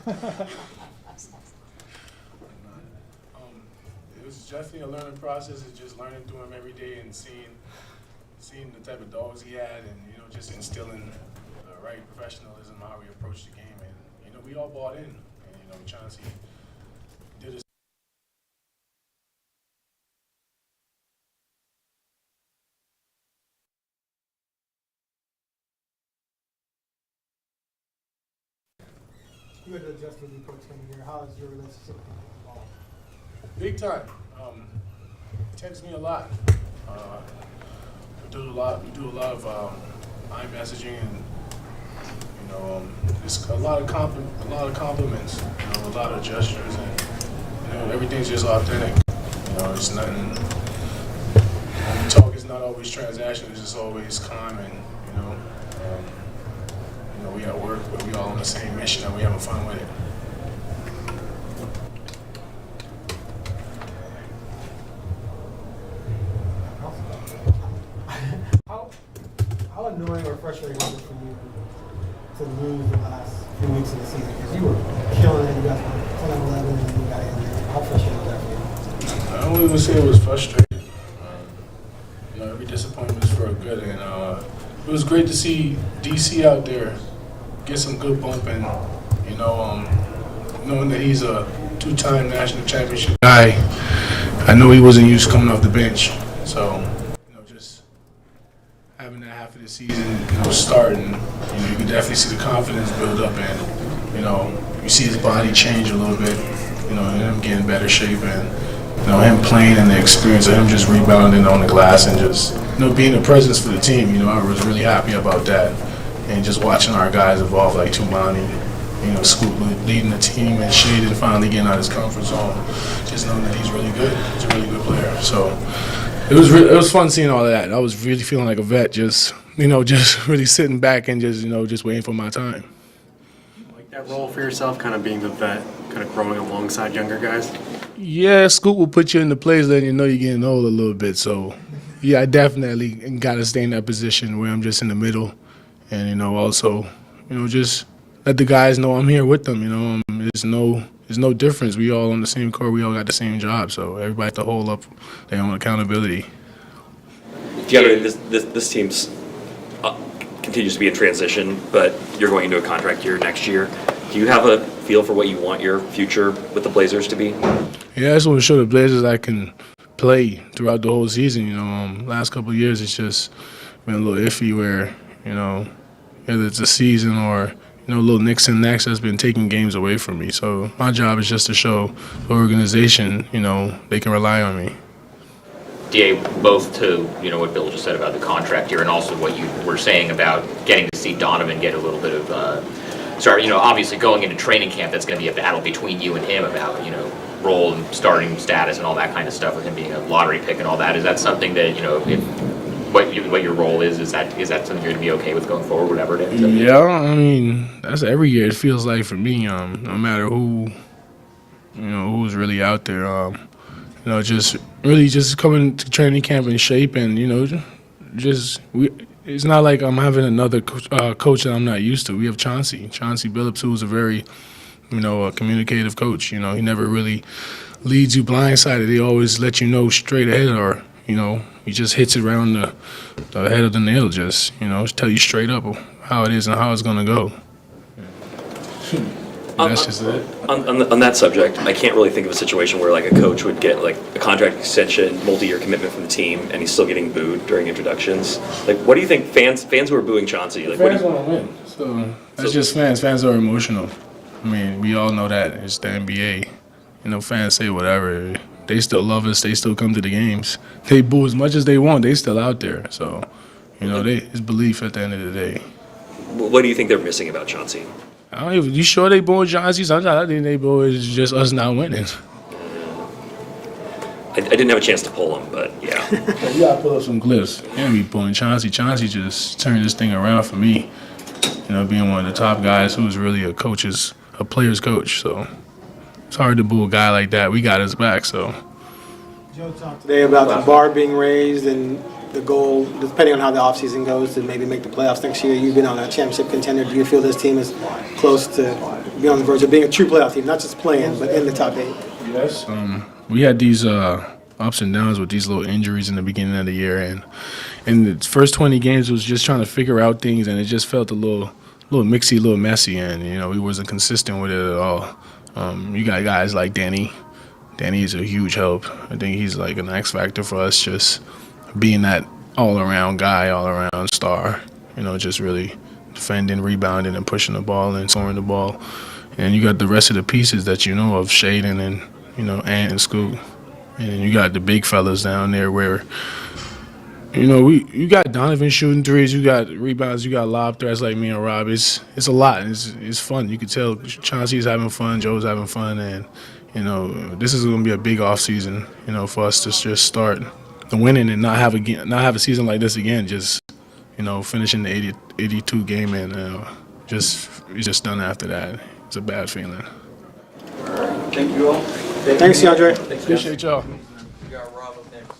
It was definitely a learning process. It's just learning through him every day and seeing the type of dogs he had, and just instilling the right professionalism how we approach the game. And we all bought in. And Chauncey did his. You had to adjust with your coach coming here. How is your relationship evolved? Big time. He texts me a lot. We do a lot of iMessaging and it's a lot of compliments. A lot of gestures, and everything's just authentic. It's nothing. When we talk, it's not always transactional. It's just always calm and we at work, but we all on the same mission and we having fun with it. How annoying or frustrating was it for you to lose the last few weeks of the season? Because you were killing it. You got 10-11 and you got in there. How frustrating was that for you? I don't even say it was frustrating. Every disappointment is for a good, and it was great to see DC out there get some good bump, and knowing that he's a two-time national championship guy. I know he wasn't used coming off the bench, so just having that half of the season, starting, you can definitely see the confidence build up, and you see his body change a little bit, him getting better shape, and him playing and the experience of him just rebounding on the glass and just being a presence for the team. I was really happy about that, and just watching our guys evolve, like Toumani, Scoop leading the team, and Shaedon finally getting out of his comfort zone, just knowing that he's really good. He's a really good player. So it was fun seeing all of that. I was really feeling like a vet, just really sitting back and just waiting for my time. Like that role for yourself, kind of being the vet, kind of growing alongside younger guys? Yeah, Scoop will put you in the place, letting you know you're getting old a little bit. So, yeah, I definitely got to stay in that position where I'm just in the middle, and also, just let the guys know I'm here with them. There's no difference. We all on the same court. We all got the same job. So everybody has to hold up their own accountability. Deandre, this team's continues to be in transition, but you're going into a contract year next year. Do you have a feel for what you want your future with the Blazers to be? Yeah, I just want to show the Blazers I can play throughout the whole season. Last couple of years it's just been a little iffy where, whether it's a season or, little nicks and knacks that's been taking games away from me. So my job is just to show the organization, they can rely on me. DA, both to what Bill just said about the contract here and also what you were saying about getting to see Donovan get a little bit of obviously going into training camp, that's going to be a battle between you and him about role and starting status and all that kind of stuff, with him being a lottery pick and all that. Is that something that what your role is that something you're going to be okay with going forward, whatever it is? Yeah, I mean, that's every year it feels like for me. No matter who who's really out there. Just coming to training camp in shape, and it's not like I'm having another coach that I'm not used to. We have Chauncey Billups, who's a very a communicative coach. He never really leads you blindsided. He always lets you know straight ahead, or he just hits it around the head of the nail. Just tell you straight up how it is and how it's gonna go. That's just it. On that subject, I can't really think of a situation where like a coach would get like a contract extension, multi-year commitment from the team, and he's still getting booed during introductions. Like, what do you think fans who are booing Chauncey? Like, fans want to win, so that's just fans. Fans are emotional. I mean, we all know that. It's the NBA. Fans say whatever. They still love us. They still come to the games. They boo as much as they want. They still out there. So, it's belief at the end of the day. What do you think they're missing about Chauncey? You sure they booing Chauncey? Sometimes I think they booing is just us not winning. I didn't have a chance to pull him, but yeah. You gotta pull up some clips. You can't be pulling Chauncey. Chauncey just turned this thing around for me. Being one of the top guys who's really a player's coach. So it's hard to boo a guy like that. We got his back. So Joe talked today about the bar being raised and the goal, depending on how the offseason goes, to maybe make the playoffs next year? You've been on a championship contender. Do you feel this team is close to being on the verge of being a true playoff team, not just playing, but in the top 8? Yes. We had these ups and downs with these little injuries in the beginning of the year, and in the first 20 games was just trying to figure out things, and it just felt a little mixy, a little messy, and we wasn't consistent with it at all. You got guys like Deni. Deni is a huge help. I think he's like an X factor for us, just being that all-around guy, all-around star. Just really defending, rebounding, and pushing the ball and scoring the ball. And you got the rest of the pieces that of Shaedon and Ant and Scoot. And you got the big fellas down there where you got Donovan shooting threes, you got rebounds, you got lob threats like me and Rob. It's a lot. It's fun. You can tell Chauncey's having fun, Joe's having fun, and this is going to be a big off season. For us to just start the winning and not have a season like this again. Just finishing the 82 game and it's just done after that. It's a bad feeling. Thank you all. Thanks, Deandre. Appreciate y'all. We got Rob up next.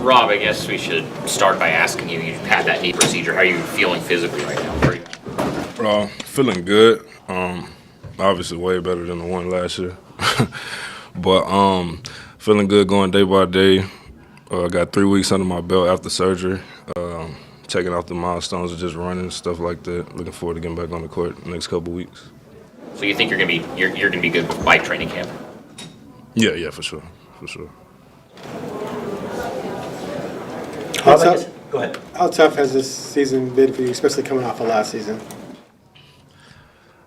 Rob, I guess we should start by asking you, you've had that knee procedure. How are you feeling physically right now? Where are you? Feeling good. Obviously way better than the one last year. But feeling good going day by day. Got 3 weeks under my belt after surgery. Checking off the milestones of just running, stuff like that. Looking forward to getting back on the court the next couple weeks. So you think you're gonna be good by training camp? Yeah, for sure. Go ahead. How tough has this season been for you, especially coming off of last season?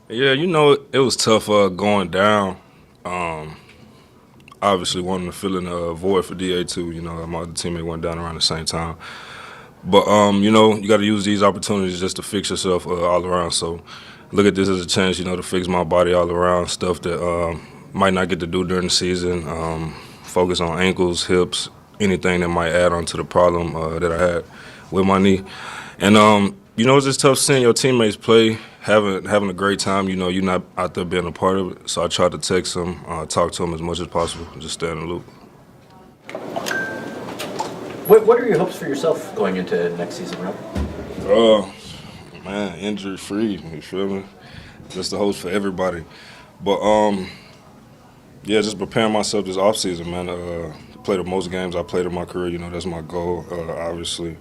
Yeah, it was tough going down. Obviously wanting to fill in a void for DA too. My other teammate went down around the same time. But, you got to use these opportunities just to fix yourself all around. So look at this as a chance, to fix my body all around, stuff that might not get to do during the season. Focus on ankles, hips, anything that might add on to the problem that I had with my knee. And, it's just tough seeing your teammates play, having a great time. You're not out there being a part of it. So I tried to text them, talk to them as much as possible, just stay in the loop. What are your hopes for yourself going into next season, Rob? Man, injury-free, you feel me? Just the hopes for everybody. But, just preparing myself this offseason, man. Play the most games I played in my career, that's my goal, obviously.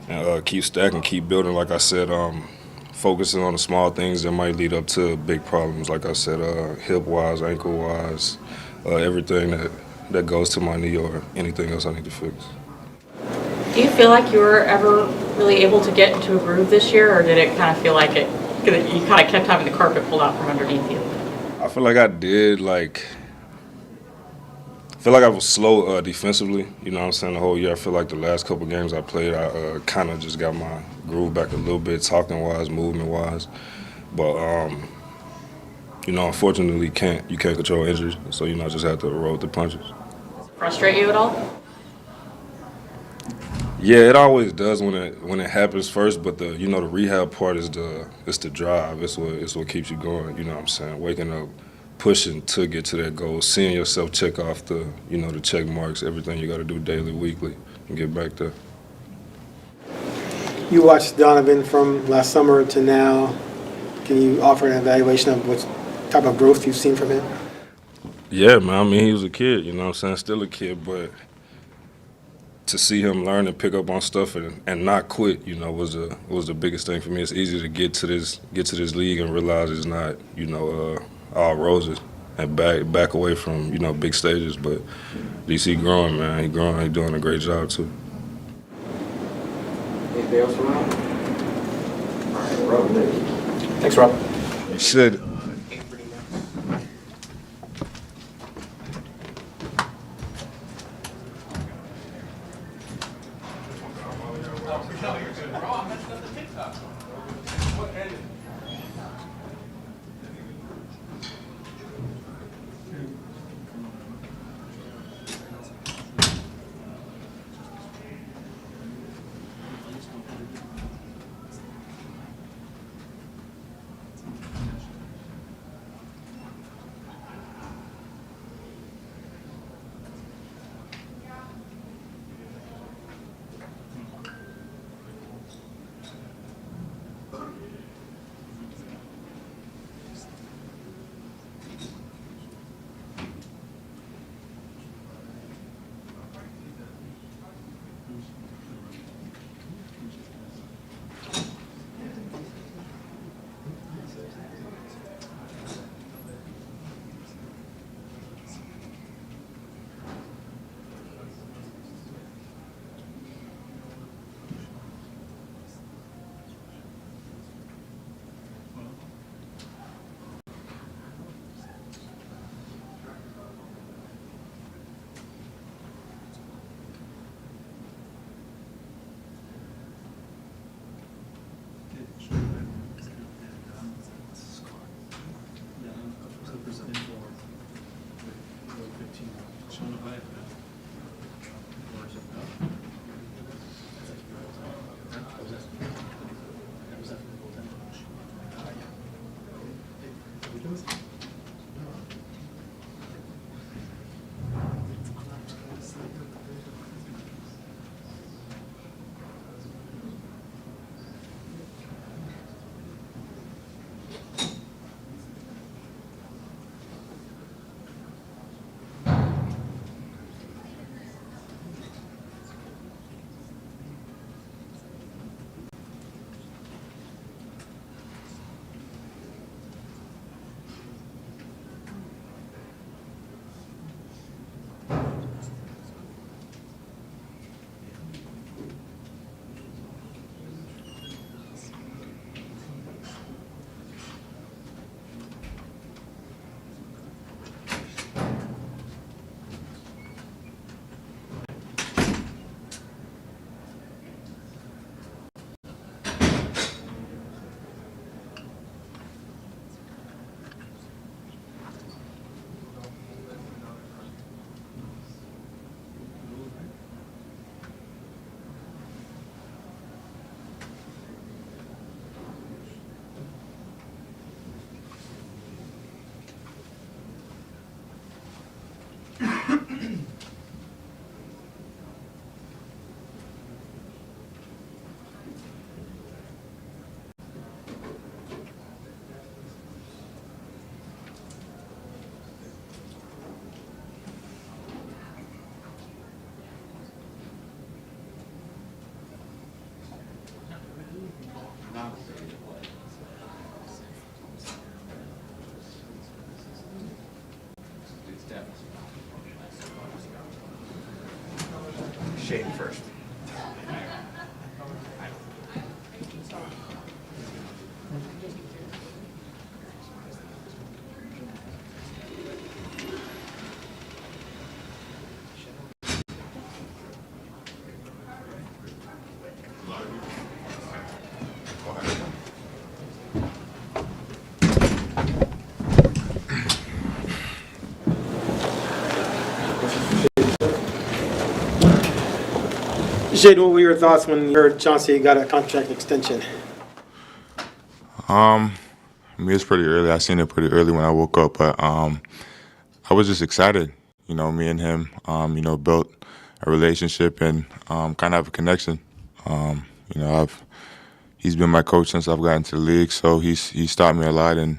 And keep stacking, keep building, like I said, focusing on the small things that might lead up to big problems, like I said, hip-wise, ankle-wise, everything that goes to my knee or anything else I need to fix. Do you feel like you were ever really able to get into a groove this year, or did it kind of feel like you kind of kept having the carpet pulled out from underneath you? I feel like I did, I feel like I was slow defensively, the whole year. I feel like the last couple games I played, I kind of just got my groove back a little bit, talking-wise, movement-wise. But, unfortunately, you can't control injuries, so, I just have to roll with the punches. Frustrate you at all? Yeah, it always does when it happens first, but the the rehab part is the drive. It's what keeps you going. Waking up, pushing to get to that goal, seeing yourself check off the the check marks, everything you got to do daily, weekly, and get back there. You watched Donovan from last summer to now. Can you offer an evaluation of what type of growth you've seen from him? Yeah, man. He was a kid. Still a kid, but to see him learn and pick up on stuff and not quit, was the biggest thing for me. It's easy to get to this league and realize it's not, all roses and back away from, big stages. But DC growing, man. He growing. He doing a great job too. Anything else from Rob? All right, Rob, thank you. Thanks, Rob. You should. Shaedon first. Shaedon, what were your thoughts when you heard Chauncey got a contract extension? I mean, it's pretty early. I seen it pretty early when I woke up, but I was just excited. You know, me and him, built a relationship and kind of have a connection. He's been my coach since I've gotten to the league, so he's taught me a lot, and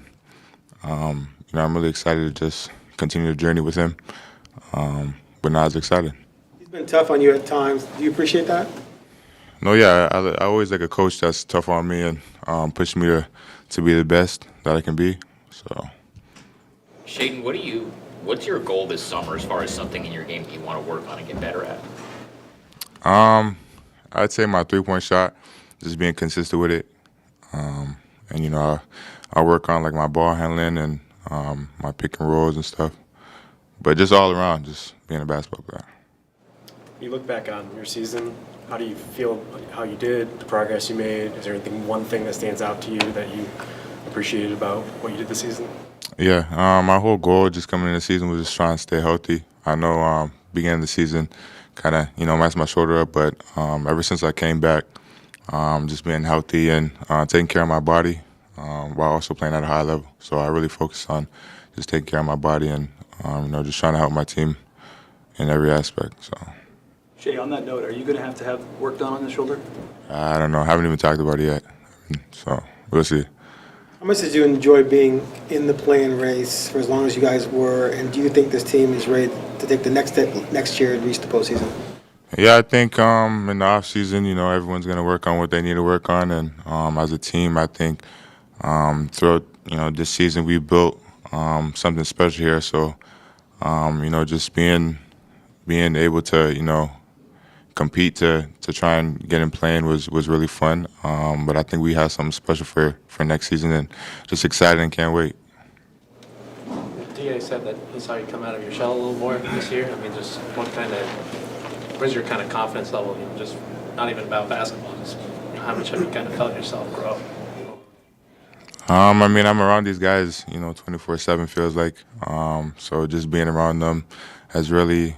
I'm really excited to just continue the journey with him. But now I was excited. He's been tough on you at times. Do you appreciate that? No, yeah, I always like a coach that's tough on me and push me to be the best that I can be. So, Shaedon, what's your goal this summer as far as something in your game that you want to work on and get better at? I'd say my three-point shot, just being consistent with it, I work on like my ball handling and my pick and rolls and stuff. But just all around, just being a basketball player. You look back on your season, how do you feel how you did, the progress you made? Is there one thing that stands out to you that you appreciated about what you did this season? Yeah, my whole goal just coming in the season was just trying to stay healthy. I know beginning of the season kind of, messed my shoulder up, but ever since I came back, just being healthy and taking care of my body while also playing at a high level. So I really focus on just taking care of my body and, just trying to help my team in every aspect. So. Shay, on that note, are you going to have work done on the shoulder? I don't know. I haven't even talked about it yet. So we'll see. How much did you enjoy being in the play-in race for as long as you guys were, and do you think this team is ready to take the next step next year and reach the postseason? Yeah, I think in the offseason, everyone's going to work on what they need to work on. And as a team, I think throughout, this season we built something special here. So, just being able to, compete to try and get in playing was really fun. But I think we have something special for next season and just excited and can't wait. DA said that he saw you come out of your shell a little more this year. I mean, just where's your kind of confidence level? Just not even about basketball, just how much have you kind of felt yourself grow? I'm around these guys, 24/7 feels like. So just being around them, has really,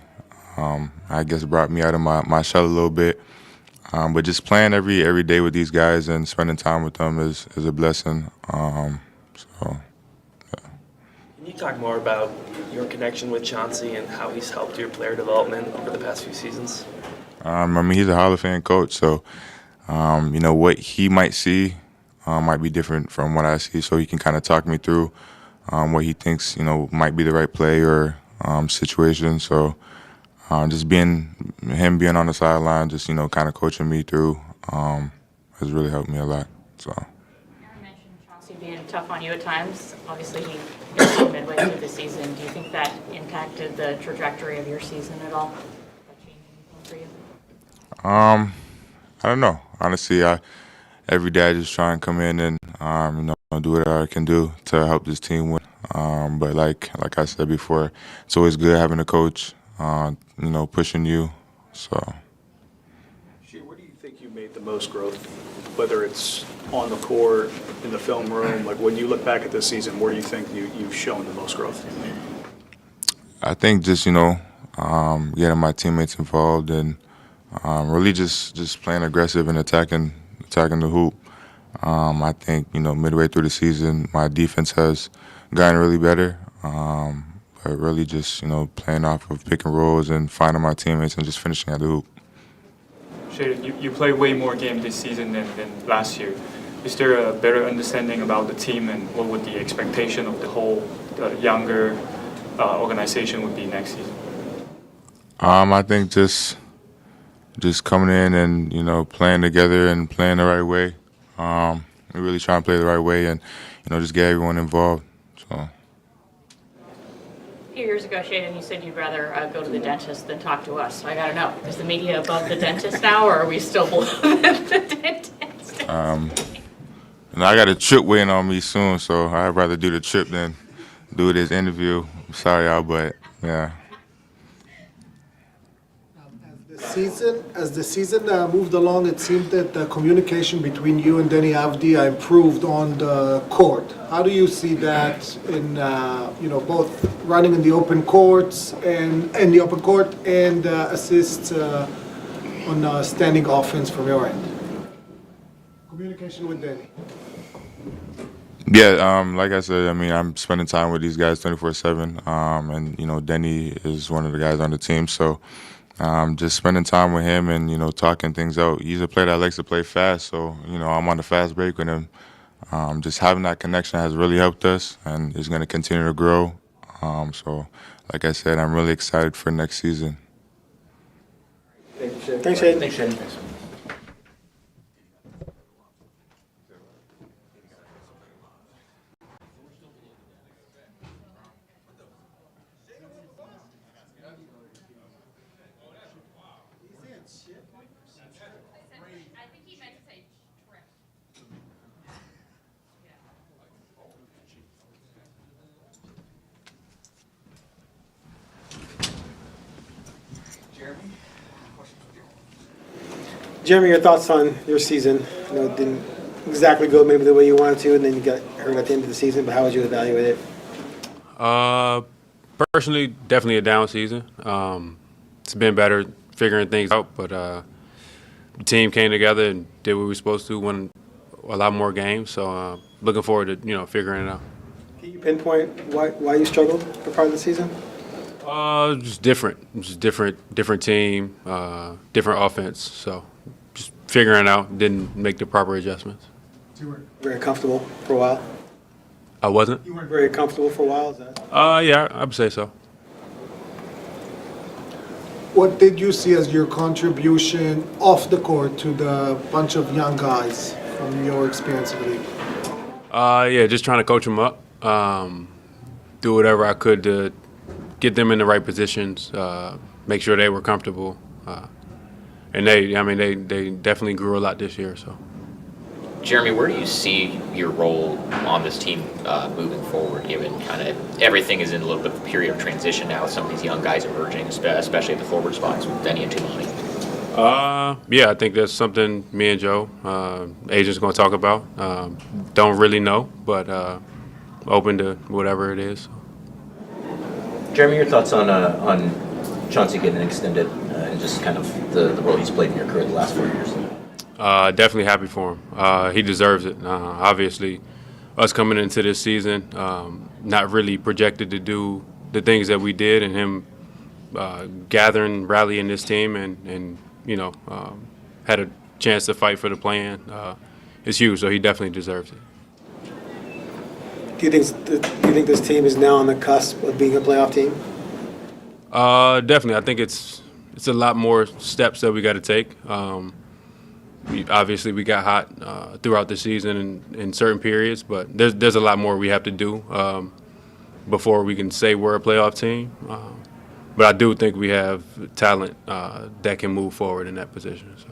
I guess, brought me out of my shell a little bit. But just playing every day with these guys and spending time with them is a blessing. Can you talk more about your connection with Chauncey and how he's helped your player development over the past few seasons? I mean, he's a Hall of Fame coach, so what he might see might be different from what I see. So he can kind of talk me through what he thinks might be the right play or situation. So just being on the sideline, just kind of coaching me through has really helped me a lot. So. You mentioned Chauncey being tough on you at times. Obviously, he got you midway through the season. Do you think that impacted the trajectory of your season at all? That changed anything for you? I don't know. Honestly, every day I just try and come in and do what I can do to help this team win. But like I said before, it's always good having a coach, pushing you. So. Where do you think you made the most growth? Whether it's on the court, in the film room, like when you look back at this season, where do you think you've shown the most growth? I think just getting my teammates involved and really just playing aggressive and attacking the hoop. I think midway through the season, my defense has gotten really better. But really just playing off of pick and rolls and finding my teammates and just finishing at the hoop. Shaedon, you played way more games this season than last year. Is there a better understanding about the team and what would the expectation of the whole younger organization would be next season? I think just coming in and playing together and playing the right way. We really try and play the right way and just get everyone involved. So. A few years ago, Shaedon, you said you'd rather go to the dentist than talk to us. So I got to know, is the media above the dentist now, or are we still below the dentist? I got a trip waiting on me soon, so I'd rather do the trip than do this interview. I'm sorry, y'all, but yeah. As the season moved along, it seemed that the communication between you and Deni Avdija improved on the court. How do you see that in both running in the open courts and assists on standing offense from your end? Communication with Deni. Yeah, like I said, I mean, I'm spending time with these guys 24/7, and Deni is one of the guys on the team, so. Just spending time with him and, talking things out. He's a player that likes to play fast, so, I'm on the fast break with him. Just having that connection has really helped us and is going to continue to grow. So, like I said, I'm really excited for next season. Thanks, Shaedon. Thanks, Shaedon. Jerami, your thoughts on your season? It didn't exactly go maybe the way you wanted to, and then you got hurt at the end of the season, but how would you evaluate it? Personally, definitely a down season. It's been better figuring things out, but the team came together and did what we were supposed to, won a lot more games. So looking forward to figuring it out. Can you pinpoint why you struggled for part of the season? Just different team, different offense. So just figuring it out, didn't make the proper adjustments. You weren't very comfortable for a while? I wasn't? You weren't very comfortable for a while, is that? Yeah, I would say so. What did you see as your contribution off the court to the bunch of young guys from your experience in the league? Yeah, just trying to coach them up, do whatever I could to get them in the right positions, make sure they were comfortable, and they definitely grew a lot this year. So, Jerami, where do you see your role on this team moving forward, given kind of everything is in a little bit of a period of transition now with some of these young guys emerging, especially at the forward spots with Deni and Toumani? Yeah, I think that's something me and Joe, agent's going to talk about. Don't really know, but open to whatever it is. Jerami, your thoughts on Chauncey getting extended and just kind of the role he's played in your career the last 4 years? Definitely happy for him. He deserves it. Obviously, us coming into this season, not really projected to do the things that we did, and him gathering, rallying this team, and had a chance to fight for the plan. It's huge, so he definitely deserves it. Do you think this team is now on the cusp of being a playoff team? Definitely. I think it's a lot more steps that we got to take. Obviously, we got hot throughout the season in certain periods, but there's a lot more we have to do before we can say we're a playoff team. But I do think we have talent that can move forward in that position. So.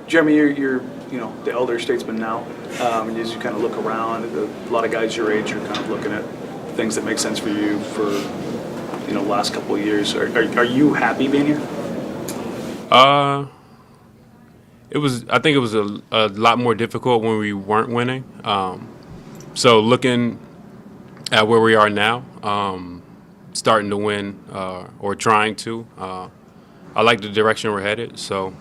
Jerami, you're the elder statesman now, and as you kind of look around, a lot of guys your age are kind of looking at things that make sense for you for last couple of years. Are you happy being here? I think it was a lot more difficult when we weren't winning. So looking at where we are now, starting to win or trying to, I like the direction we're headed. So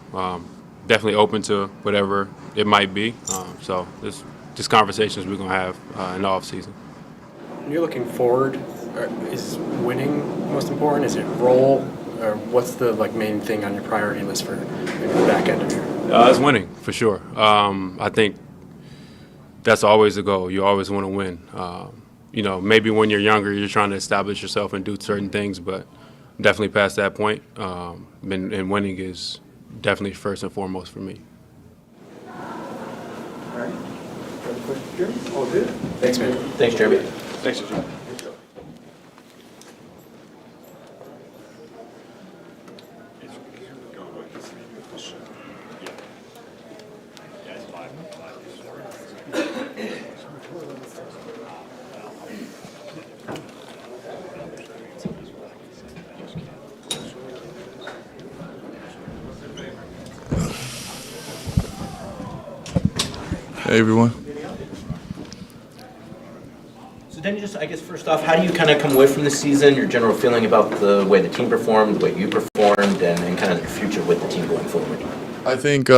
definitely open to whatever it might be. So there's just conversations we're going to have in the offseason. When you're looking forward, is winning most important? Is it role? Or what's the main thing on your priority list for maybe the back end of your? It's winning, for sure. I think that's always the goal. You always want to win. Maybe when you're younger, you're trying to establish yourself and do certain things, but definitely past that point, and winning is definitely first and foremost for me. All right. Further questions, Jerami? All good? Thanks, man. Thanks, Jerami. Thanks, Jerami. Hey, everyone. So Deni, just I guess first off, how do you kind of come away from the season, your general feeling about the way the team performed, the way you performed, and kind of your future with the team going forward? I think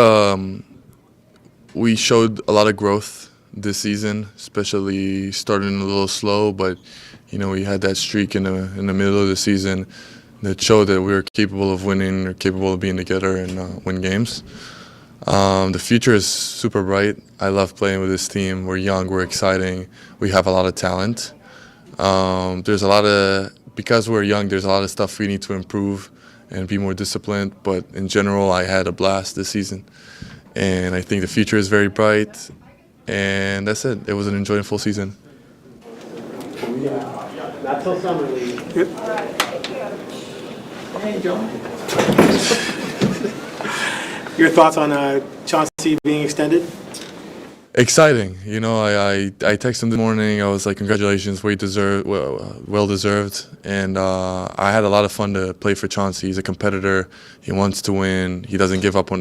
we showed a lot of growth this season, especially starting a little slow, but we had that streak in the middle of the season that showed that we were capable of winning, or capable of being together and win games. The future is super bright. I love playing with this team. We're young, we're exciting, we have a lot of talent. Because we're young, there's a lot of stuff we need to improve and be more disciplined, but in general, I had a blast this season. And I think the future is very bright, and that's it. It was an enjoyable season. Not till summer league. Hey, Joe. Your thoughts on Chauncey being extended? Exciting. I texted him this morning. I was like, congratulations, well deserved. And I had a lot of fun to play for Chauncey. He's a competitor. He wants to win. He doesn't give up on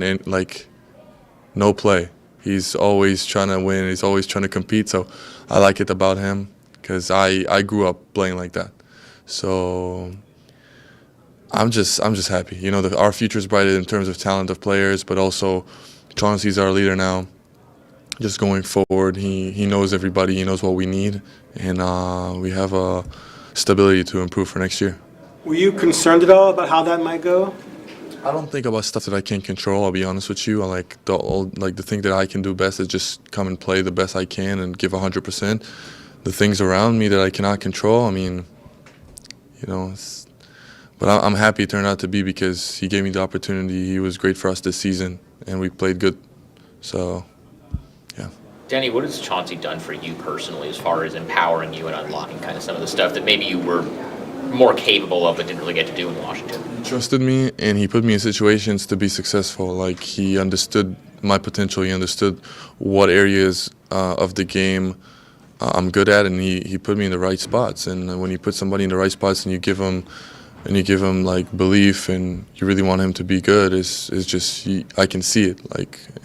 no play. He's always trying to win. He's always trying to compete. So I like it about him because I grew up playing like that. So I'm just happy. Our future is bright in terms of talent of players, but also Chauncey's our leader now. Just going forward, he knows everybody. He knows what we need, and we have a stability to improve for next year. Were you concerned at all about how that might go? I don't think about stuff that I can't control. I'll be honest with you. I the thing that I can do best is just come and play the best I can and give 100%. The things around me that I cannot control, but I'm happy it turned out to be because he gave me the opportunity. He was great for us this season, and we played good. So, yeah. Deni, what has Chauncey done for you personally as far as empowering you and unlocking kind of some of the stuff that maybe you were more capable of but didn't really get to do in Washington? He trusted me, and he put me in situations to be successful. He understood my potential. He understood what areas of the game I'm good at, and he put me in the right spots. And when you put somebody in the right spots and you give him belief and you really want him to be good, I can see it.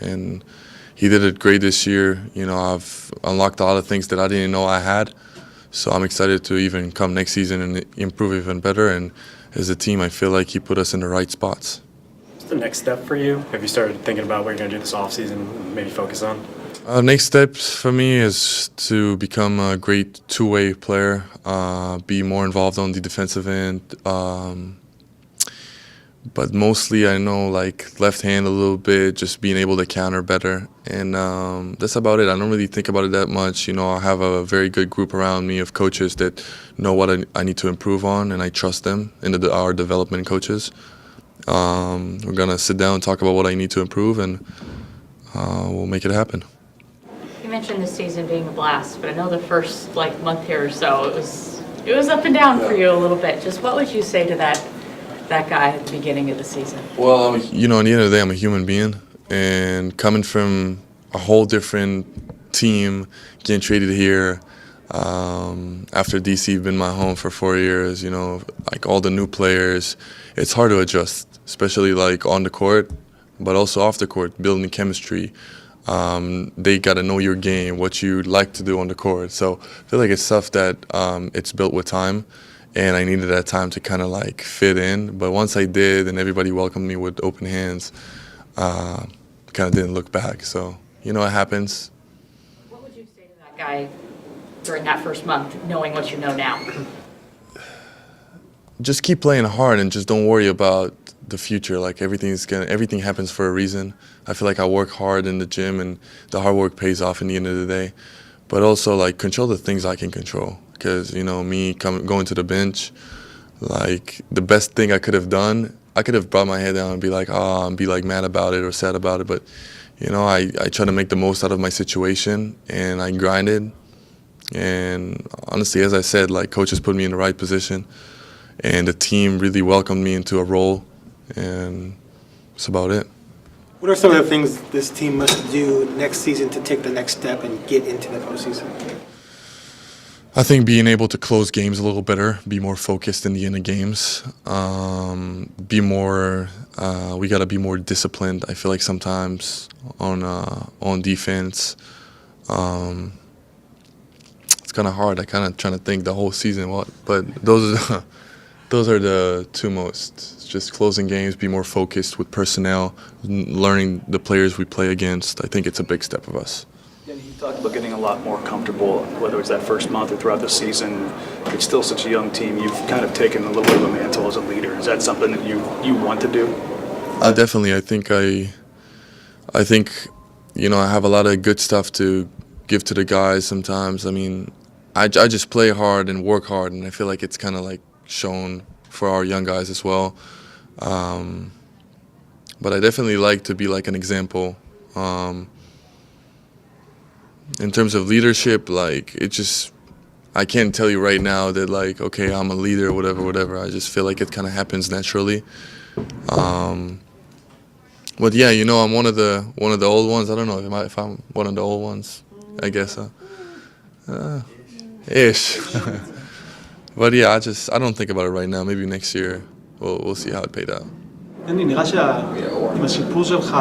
And he did it great this year. I've unlocked a lot of things that I didn't know I had. So I'm excited to even come next season and improve even better. And as a team, I feel like he put us in the right spots. What's the next step for you? Have you started thinking about what you're going to do this offseason and maybe focus on? Next steps for me is to become a great two-way player, be more involved on the defensive end. But mostly I know like left hand a little bit, just being able to counter better. And that's about it. I don't really think about it that much. You know, I have a very good group around me of coaches that know what I need to improve on, and I trust them, and our development coaches. We're going to sit down and talk about what I need to improve, and we'll make it happen. You mentioned this season being a blast, but I know the first month here or so, it was up and down for you a little bit. Just what would you say to that guy at the beginning of the season? Well, you know, at the end of the day, I'm a human being, and coming from a whole different team, getting traded here, after DC been my home for 4 years, you know, like all the new players, it's hard to adjust, especially like on the court, but also off the court, building chemistry. They got to know your game, what you like to do on the court. So I feel like it's stuff that it's built with time. And I needed that time to kind of like fit in. But once I did and everybody welcomed me with open hands, kind of didn't look back. So, you know, it happens. What would you say to that guy during that first month, knowing what you know now? Just keep playing hard and just don't worry about the future. Like everything happens for a reason. I feel like I work hard in the gym and the hard work pays off in the end of the day. But also like control the things I can control. Because, you know, me going to the bench, like the best thing I could have done, I could have brought my head down and be like, and be like mad about it or sad about it. But, you know, I try to make the most out of my situation, and I grinded. And honestly, as I said, like coaches put me in the right position, and the team really welcomed me into a role, and that's about it. What are some of the things this team must do next season to take the next step and get into the postseason? I think being able to close games a little better, be more focused in the end of games, we got to be more disciplined. I feel like sometimes on defense, it's kind of hard. I kind of trying to think the whole season, but those are the two most. It's just closing games, be more focused with personnel, learning the players we play against. I think it's a big step of us. Yeah, you talked about getting a lot more comfortable, whether it's that first month or throughout the season. It's still such a young team. You've kind of taken a little bit of a mantle as a leader. Is that something that you want to do? Definitely. I think, you know, I have a lot of good stuff to give to the guys sometimes. I mean, I just play hard and work hard, and I feel like it's kind of like shown for our young guys as well. But I definitely like to be like an example. In terms of leadership, like I can't tell you right now that like, okay, I'm a leader or whatever. I just feel like it kind of happens naturally. But yeah, you know, I'm one of the old ones. I don't know if I'm one of the old ones. I guess ish. But yeah, I don't think about it right now. Maybe next year we'll see how it paid out. דני, נראה שעם השיפור שלך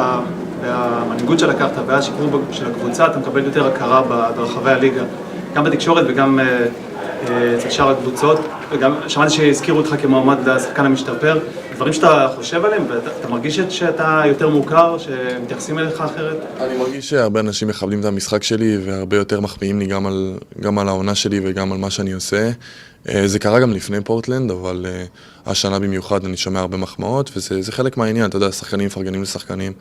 והמנהיגות שלקחת והשיפור של הקבוצה, אתה מקבל יותר הכרה ברחבי הליגה, גם בתקשורת וגם אצל שאר הקבוצות. וגם שמעתי שהזכירו אותך כמועמד לשחקן המשתפר. דברים שאתה חושב עליהם, ואתה מרגיש שאתה יותר מוכר, שמתייחסים אליך אחרת? אני מרגיש שהרבה אנשים מכבדים את המשחק שלי והרבה יותר מחמיאים לי גם על העונה שלי וגם על מה שאני עושה. זה קרה גם לפני פורטלנד, אבל השנה במיוחד אני שומע הרבה מחמאות, וזה חלק מהעניין, אתה יודע, שחקנים מפרגנים לשחקנים.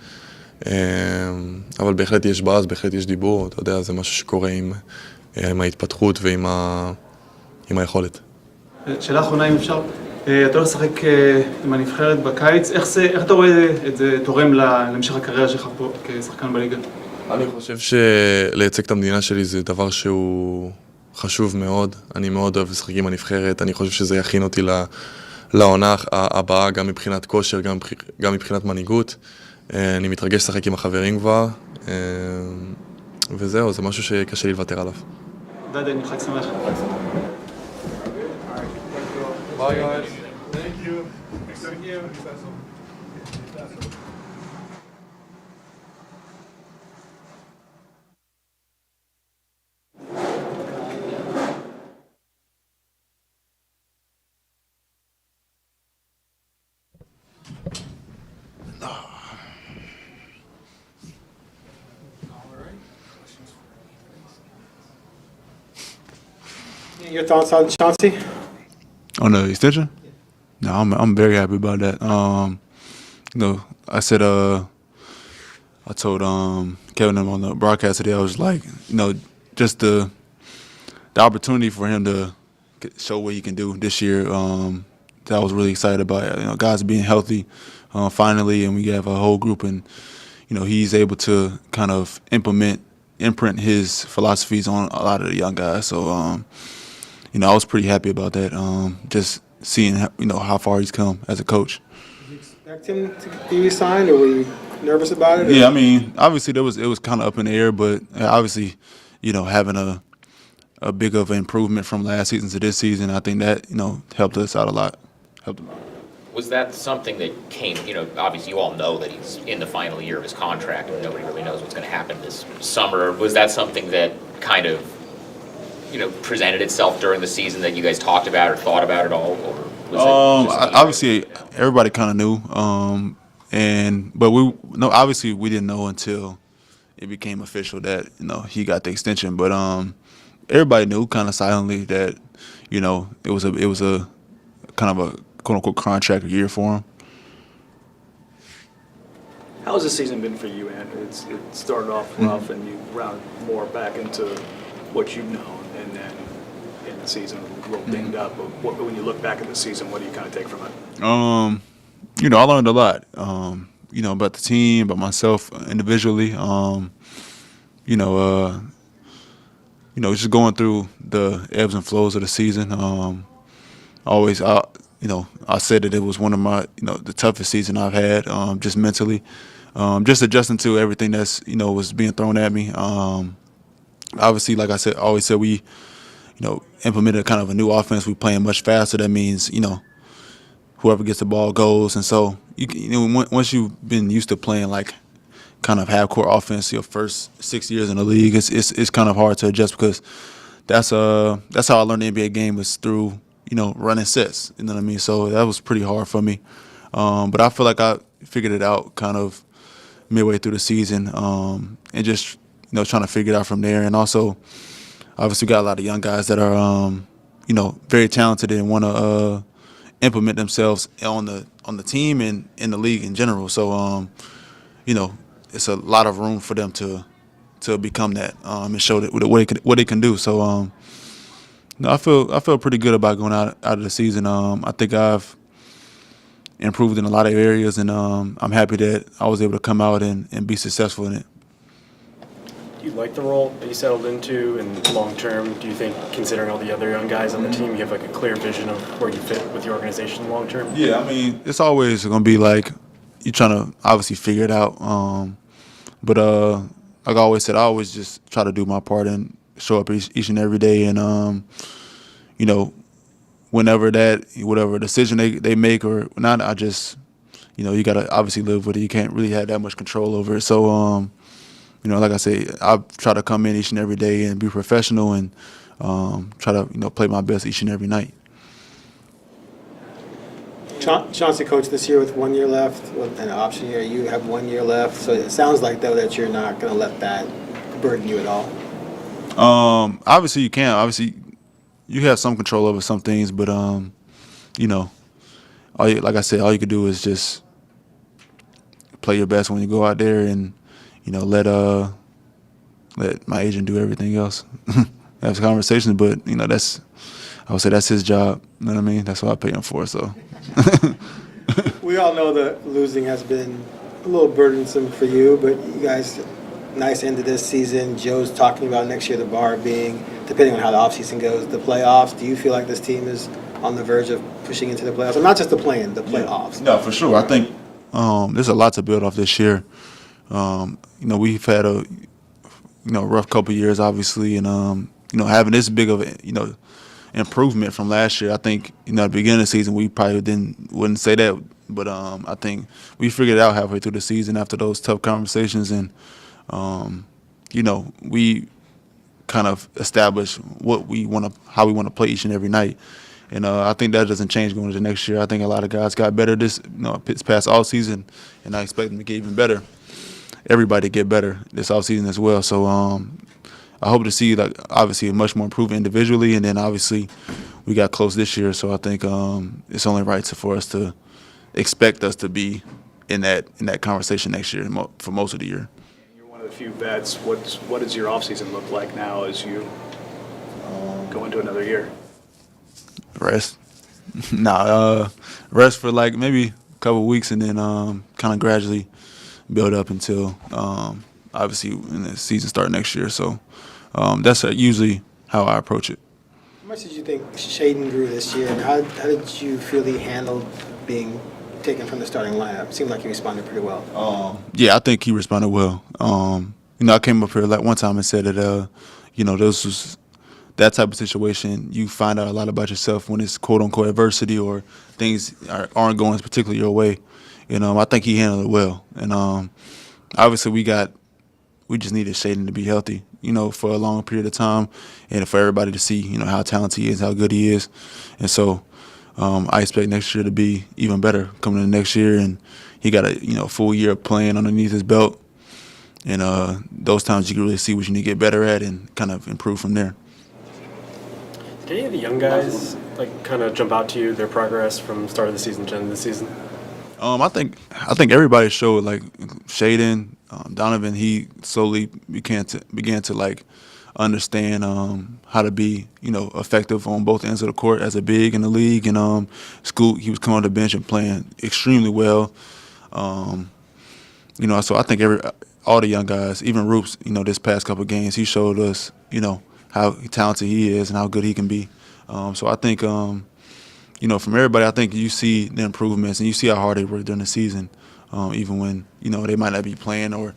אבל בהחלט יש באז, בהחלט יש דיבור, אתה יודע, זה משהו שקורה עם ההתפתחות ועם היכולת. שאלה אחרונה, אם אפשר, אתה הולך לשחק עם הנבחרת בקיץ, איך אתה רואה את זה תורם להמשך הקריירה שלך פה כשחקן בליגה? אני חושב שלייצג את המדינה שלי זה דבר שהוא חשוב מאוד. אני מאוד אוהב לשחק עם הנבחרת, אני חושב שזה יכין אותי לעונה הבאה, גם מבחינת כושר, גם מבחינת מנהיגות. אני מתרגש לשחק עם החברים כבר, וזהו, זה משהו שקשה לי לוותר עליו. תודה דני, חג שמח. Bye guys. Thank you. Thank you. Your thoughts on Chauncey? On the extension? No, I'm very happy about that. I said I told Kevin on the broadcast today, I was like, just the opportunity for him to show what he can do this year. That I was really excited about. Guys being healthy finally, and we have a whole group, and he's able to kind of imprint his philosophies on a lot of the young guys. So I was pretty happy about that. Just seeing how far he's come as a coach. Did you expect him to be re-signed, or were you nervous about it? Yeah, I mean, obviously it was kind of up in the air, but obviously, having a big of an improvement from last season to this season, I think that helped us out a lot. Helped him out. Was that something that came, obviously you all know that he's in the final year of his contract and nobody really knows what's going to happen this summer. Was that something that kind of, presented itself during the season that you guys talked about or thought about at all? Or was it obviously, everybody kind of knew. But obviously we didn't know until it became official that, he got the extension. But everybody knew kind of silently that, it was a kind of a quote-unquote contract year for him. How has the season been for you, Andrew? It started off rough, and you rounded more back into what you know, and then in the season a little dinged up. But when you look back at the season, what do you kind of take from it? I learned a lot. About the team, about myself individually. Just going through the ebbs and flows of the season. I said that it was one of my, the toughest season I've had, just mentally, just adjusting to everything that's, was being thrown at me. Obviously, like I said, always said we, implemented kind of a new offense. We playing much faster. That means, whoever gets the ball goes. And so, once you've been used to playing like kind of half-court offense your first 6 years in the league, it's kind of hard to adjust because that's how I learned the NBA game was through, running sets, you know what I mean? So that was pretty hard for me. But I feel like I figured it out kind of midway through the season, and just, trying to figure it out from there. And also, obviously, we got a lot of young guys that are, very talented and want to implement themselves on the team and in the league in general. So, it's a lot of room for them to become that and show that what they can do. So, I feel pretty good about going out of the season. I think I've improved in a lot of areas, and I'm happy that I was able to come out and be successful in it. Do you like the role that you settled into, and long term, do you think, considering all the other young guys on the team, you have like a clear vision of where you fit with your organization long term? Yeah, I mean, it's always going to be like you're trying to obviously figure it out. But like I always said, I always just try to do my part and show up each and every day, and whatever decision they make or not, I just you gotta obviously live with it. You can't really have that much control over it. So like I say, I try to come in each and every day and be professional and try to play my best each and every night. Chauncey, coach, this year with 1 year left, with an option year, you have 1 year left. So it sounds like, though, that you're not going to let that burden you at all. Obviously, you can't. Obviously, you have some control over some things, but like I said, all you can do is just play your best when you go out there, and let my agent do everything else. Have conversations, but I would say that's his job. You know what I mean? That's what I pay him for. So. We all know that losing has been a little burdensome for you, but you guys, nice end of this season. Joe's talking about next year the bar being, depending on how the offseason goes, the playoffs. Do you feel like this team is on the verge of pushing into the playoffs? And not just the play-in, the playoffs. No, for sure. I think there's a lot to build off this year. We've had a rough couple of years, obviously, and having this big of a improvement from last year. I think at the beginning of the season we probably wouldn't say that, but I think we figured it out halfway through the season after those tough conversations, and we kind of established how we want to play each and every night. And I think that doesn't change going into next year. I think a lot of guys got better this past all season, and I expect them to get even better. Everybody get better this off season as well. So I hope to see, like, obviously a much more improved individually, and then obviously we got close this year, so I think it's only right for us to expect us to be in that conversation next year for most of the year. You're one of the few vets. What does your offseason look like now as you go into another year? Rest. Rest for like maybe a couple weeks, and then kind of gradually build up until obviously when the season start next year. So that's usually how I approach it. How much did you think Shaedon grew this year, and how did you feel he handled being taken from the starting lineup? It seemed like he responded pretty well. Yeah, I think he responded well. I came up here like one time and said that this was that type of situation. You find out a lot about yourself when it's quote unquote adversity or things aren't going particularly your way. I think he handled it well, and obviously we just needed Shaedon to be healthy, for a long period of time, and for everybody to see, how talented he is, how good he is, and so I expect next year to be even better coming into next year, and he got a full year of playing underneath his belt, and those times you can really see what you need to get better at and kind of improve from there. Did any of the young guys kind of jump out to you, their progress from start of the season to end of the season? I think everybody showed, like Shaedon, Donovan. He slowly began to like understand how to be effective on both ends of the court as a big in the league. And Scoot, he was coming on the bench and playing extremely well. So I think all the young guys, even Roops, this past couple of games, he showed us how talented he is and how good he can be. So I think from everybody, I think you see the improvements and you see how hard they work during the season, even when they might not be playing or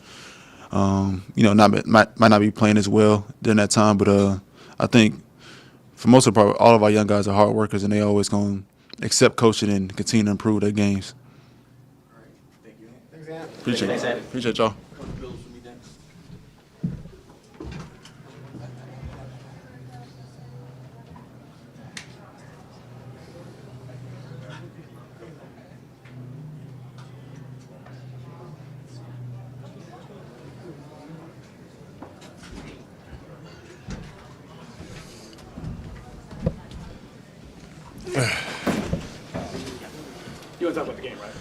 might not be playing as well during that time. But I think for most of the part, all of our young guys are hard workers, and they always going to accept coaching and continue to improve their games. All right. Thank you. Thanks, Ant. Appreciate it. Ant. Appreciate y'all. You want to talk about the game, right?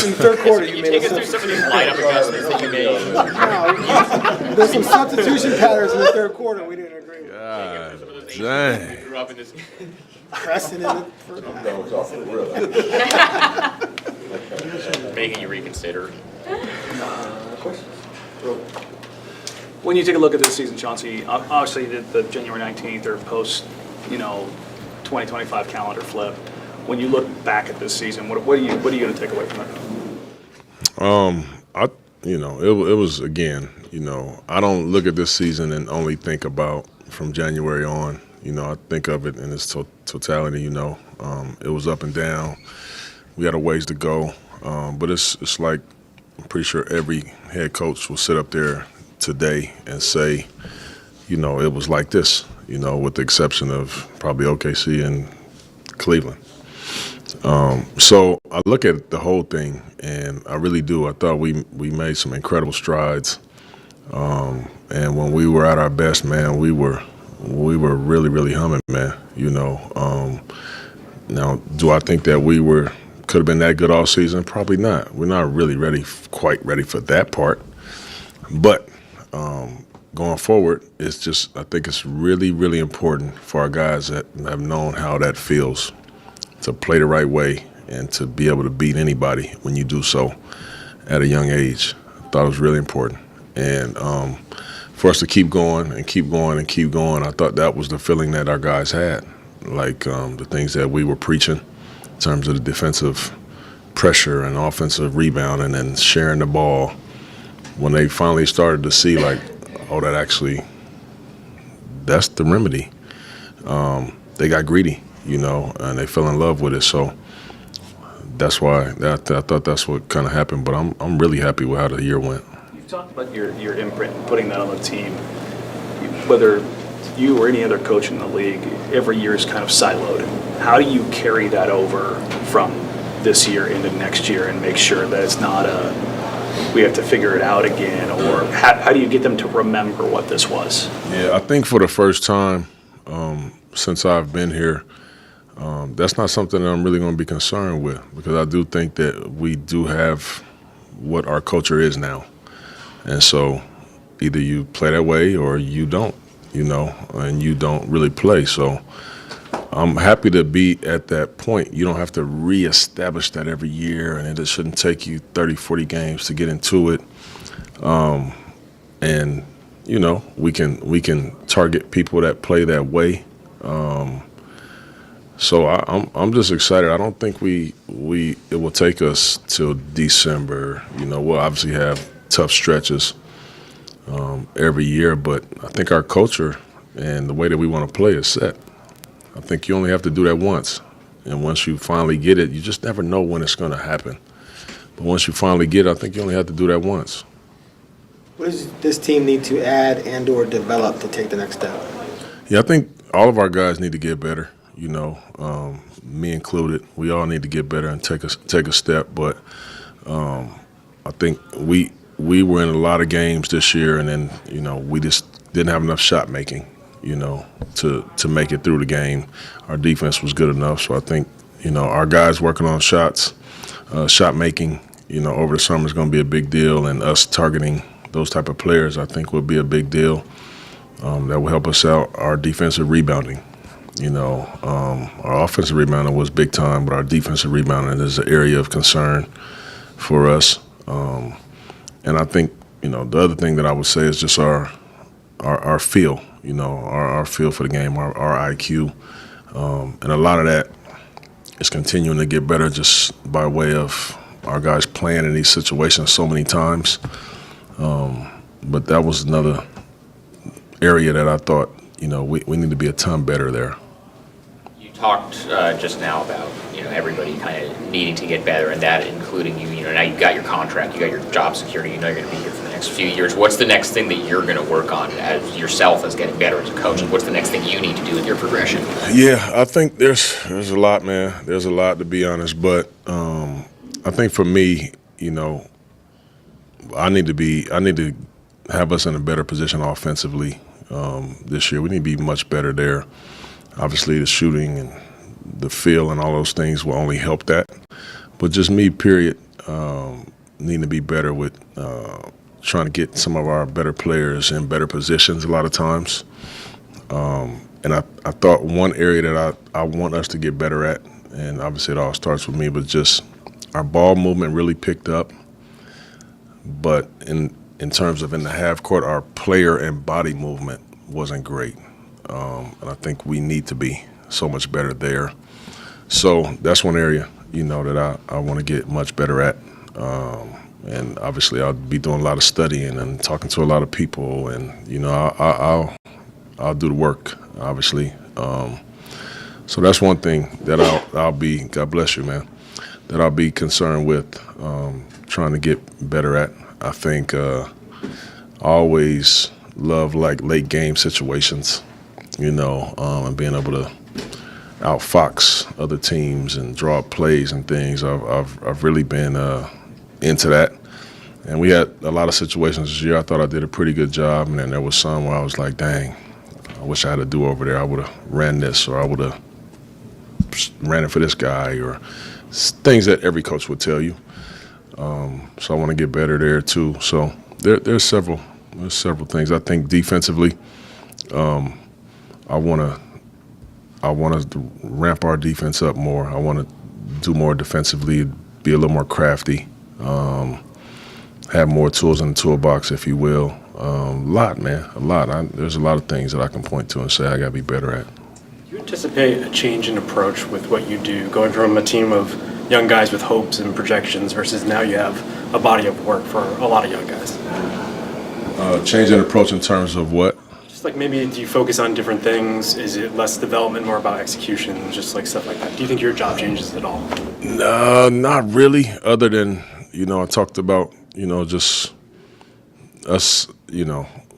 In the third quarter, you made take us through some of these lineup adjustments that you made. No, there's some substitution patterns in the third quarter we didn't agree with. Dang. You grew up in this. Preston in the first. Making you reconsider. When you take a look at this season, Chauncey, obviously you did the January 19th or post, 2025 calendar flip. When you look back at this season, what are you going to take away from it? It was, again, I don't look at this season and only think about from January on. I think of it in its totality. It was up and down. We had a ways to go, but it's like I'm pretty sure every head coach will sit up there today and say, it was like this. With the exception of probably OKC and Cleveland. So I look at the whole thing, and I really do. I thought we made some incredible strides, and when we were at our best, man, we were really, really humming, man. Now, do I think that we could have been that good all season? Probably not. We're not really quite ready for that part, but going forward, I think it's really, really important for our guys that have known how that feels to play the right way and to be able to beat anybody when you do so at a young age. I thought it was really important. And for us to keep going and keep going and keep going, I thought that was the feeling that our guys had, like the things that we were preaching in terms of the defensive pressure and offensive rebound and then sharing the ball. When they finally started to see, like, oh, that's the remedy, they got greedy. And they fell in love with it. So that's why I thought that's what kind of happened. But I'm really happy with how the year went. You've talked about your imprint and putting that on the team. Whether you or any other coach in the league, every year is kind of siloed. How do you carry that over from this year into next year and make sure that it's not we have to figure it out again, or how do you get them to remember what this was? Yeah, I think for the first time since I've been here, that's not something that I'm really going to be concerned with, because I do think that we do have what our culture is now. And so either you play that way or you don't, and you don't really play. So I'm happy to be at that point. You don't have to reestablish that every year, and it shouldn't take you 30, 40 games to get into it. And, we can target people that play that way. So I'm just excited. I don't think it will take us till December. We'll obviously have tough stretches every year, but I think our culture and the way that we want to play is set. I think you only have to do that once, and once you finally get it, you just never know when it's going to happen. But once you finally get it, I think you only have to do that once. What does this team need to add and or develop to take the next step? Yeah, I think all of our guys need to get better. Me included. We all need to get better and take a step. But I think we were in a lot of games this year, and then we just didn't have enough shot making, to make it through the game. Our defense was good enough, so I think our guys working on shots, shot making, over the summer is going to be a big deal, and us targeting those type of players, I think, will be a big deal. That will help us out. Our defensive rebounding. Our offensive rebounding was big time, but our defensive rebounding is an area of concern for us. And I think, the other thing that I would say is just our feel, our feel for the game, our IQ. And a lot of that is continuing to get better just by way of our guys playing in these situations so many times. But that was another area that I thought, we need to be a ton better there. You talked just now about everybody kind of needing to get better, and that including you. Now you've got your contract, you got your job security. You're going to be here for the next few years. What's the next thing that you're going to work on as yourself as getting better as a coach? And what's the next thing you need to do with your progression? Yeah, I think there's a lot, man. There's a lot, to be honest. But I think for me, I need to have us in a better position offensively this year. We need to be much better there. Obviously, the shooting and the feel and all those things will only help that. But just me, period, need to be better with trying to get some of our better players in better positions a lot of times. And I thought one area that I want us to get better at, and obviously it all starts with me, but just our ball movement really picked up. But in terms of in the half court, our player and body movement wasn't great. And I think we need to be so much better there. So that's one area, that I want to get much better at. And obviously I'll be doing a lot of studying and talking to a lot of people, and, I'll do the work, obviously. So that's one thing that I'll be, God bless you, man, that I'll be concerned with, trying to get better at. I think I always love late game situations, and being able to outfox other teams and draw up plays and things. I've really been into that. And we had a lot of situations this year. I thought I did a pretty good job, and then there was some where I was like, dang, I wish I had a do-over there. I would have ran this, or I would have ran it for this guy, or things that every coach would tell you. So I want to get better there too. So there's several things. I think defensively, I want to ramp our defense up more. I want to do more defensively, be a little more crafty, have more tools in the toolbox, if you will. A lot, man, a lot. There's a lot of things that I can point to and say I got to be better at. Do you anticipate a change in approach with what you do, going from a team of young guys with hopes and projections versus now you have a body of work for a lot of young guys? Change in approach in terms of what? Just maybe do you focus on different things? Is it less development, more about execution, just stuff like that? Do you think your job changes at all? No, not really, other than, I talked about, just us,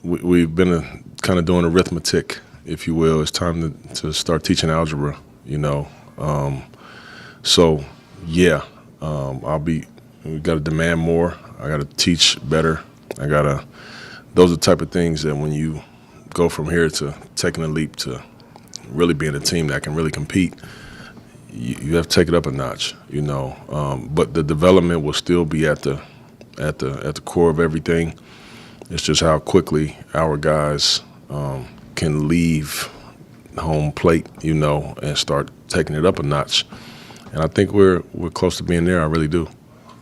we've been kind of doing arithmetic, if you will. It's time to start teaching algebra, So, yeah, I'll be We got to demand more. I got to teach better. Those are the type of things that when you go from here to taking a leap to really being a team that can really compete, you have to take it up a notch, you know. But the development will still be at the core of everything. It's just how quickly our guys can leave home plate, you know, and start taking it up a notch. And I think we're close to being there. I really do.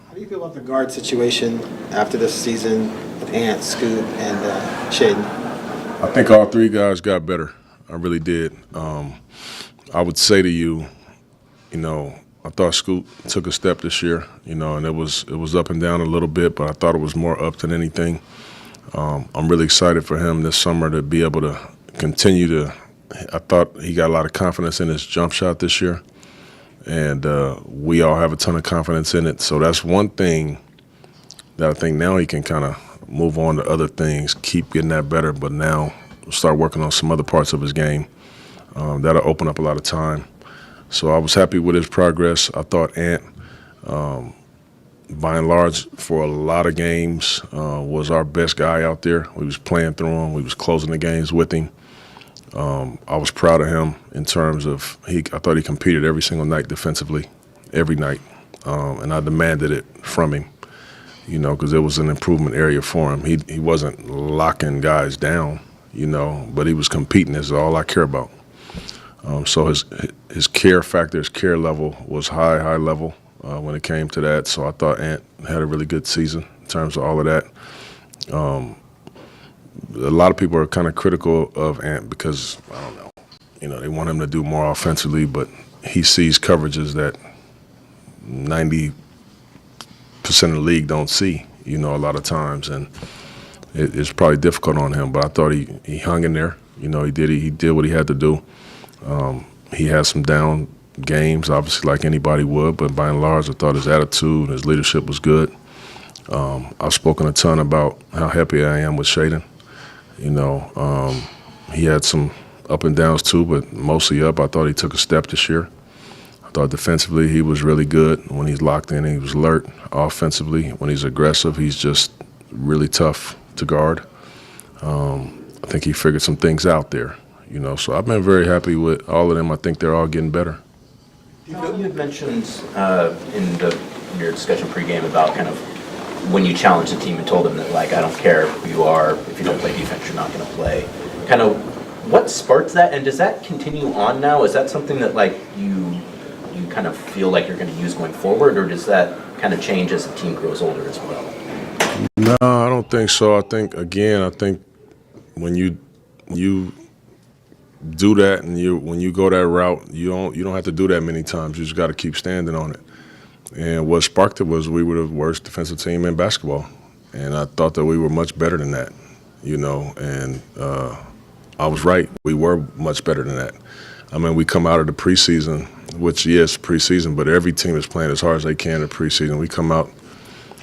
How do you feel about the guard situation after this season with Ant, Scoot, and Shaedon? I think all three guys got better. I really did. I would say to you, you know, I thought Scoot took a step this year, you know, and it was up and down a little bit, but I thought it was more up than anything. I'm really excited for him this summer to be able to continue to. I thought he got a lot of confidence in his jump shot this year, and we all have a ton of confidence in it. So that's one thing that I think now he can kind of move on to other things, keep getting that better, but now start working on some other parts of his game. That'll open up a lot of time. So I was happy with his progress. I thought Ant, by and large, for a lot of games, was our best guy out there. We was playing through him. We was closing the games with him. I was proud of him in terms of I thought he competed every single night defensively, every night, and I demanded it from him, you know, because it was an improvement area for him. He wasn't locking guys down, you know, but he was competing. Is all I care about. So his care factor, his care level was high level when it came to that. So I thought Ant had a really good season in terms of all of that. A lot of people are kind of critical of Ant because, I don't know, you know, they want him to do more offensively, but he sees coverages that 90% of the league don't see, you know, a lot of times. And it's probably difficult on him, but I thought he hung in there. You know, he did what he had to do. He had some down games, obviously, like anybody would, but by and large, I thought his attitude, his leadership was good. I've spoken a ton about how happy I am with Shaedon. You know, he had some up and downs too, but mostly up. I thought he took a step this year. I thought defensively he was really good. When he's locked in, he was alert. Offensively, when he's aggressive, he's just really tough to guard. I think he figured some things out there. You know, so I've been very happy with all of them. I think they're all getting better. You had mentioned in your discussion pregame about kind of when you challenged the team and told them that, like, I don't care who you are, if you don't play defense, you're not going to play. Kind of what sparked that, and does that continue on now? Is that something that, like, you kind of feel like you're going to use going forward, or does that kind of change as the team grows older as well? No, I don't think so. I think when you do that and when you go that route, you don't have to do that many times. You just got to keep standing on it. And what sparked it was we were the worst defensive team in basketball, and I thought that we were much better than that, you know. And I was right. We were much better than that. I mean, we come out of the preseason, which yes, preseason, but every team is playing as hard as they can in preseason. We come out,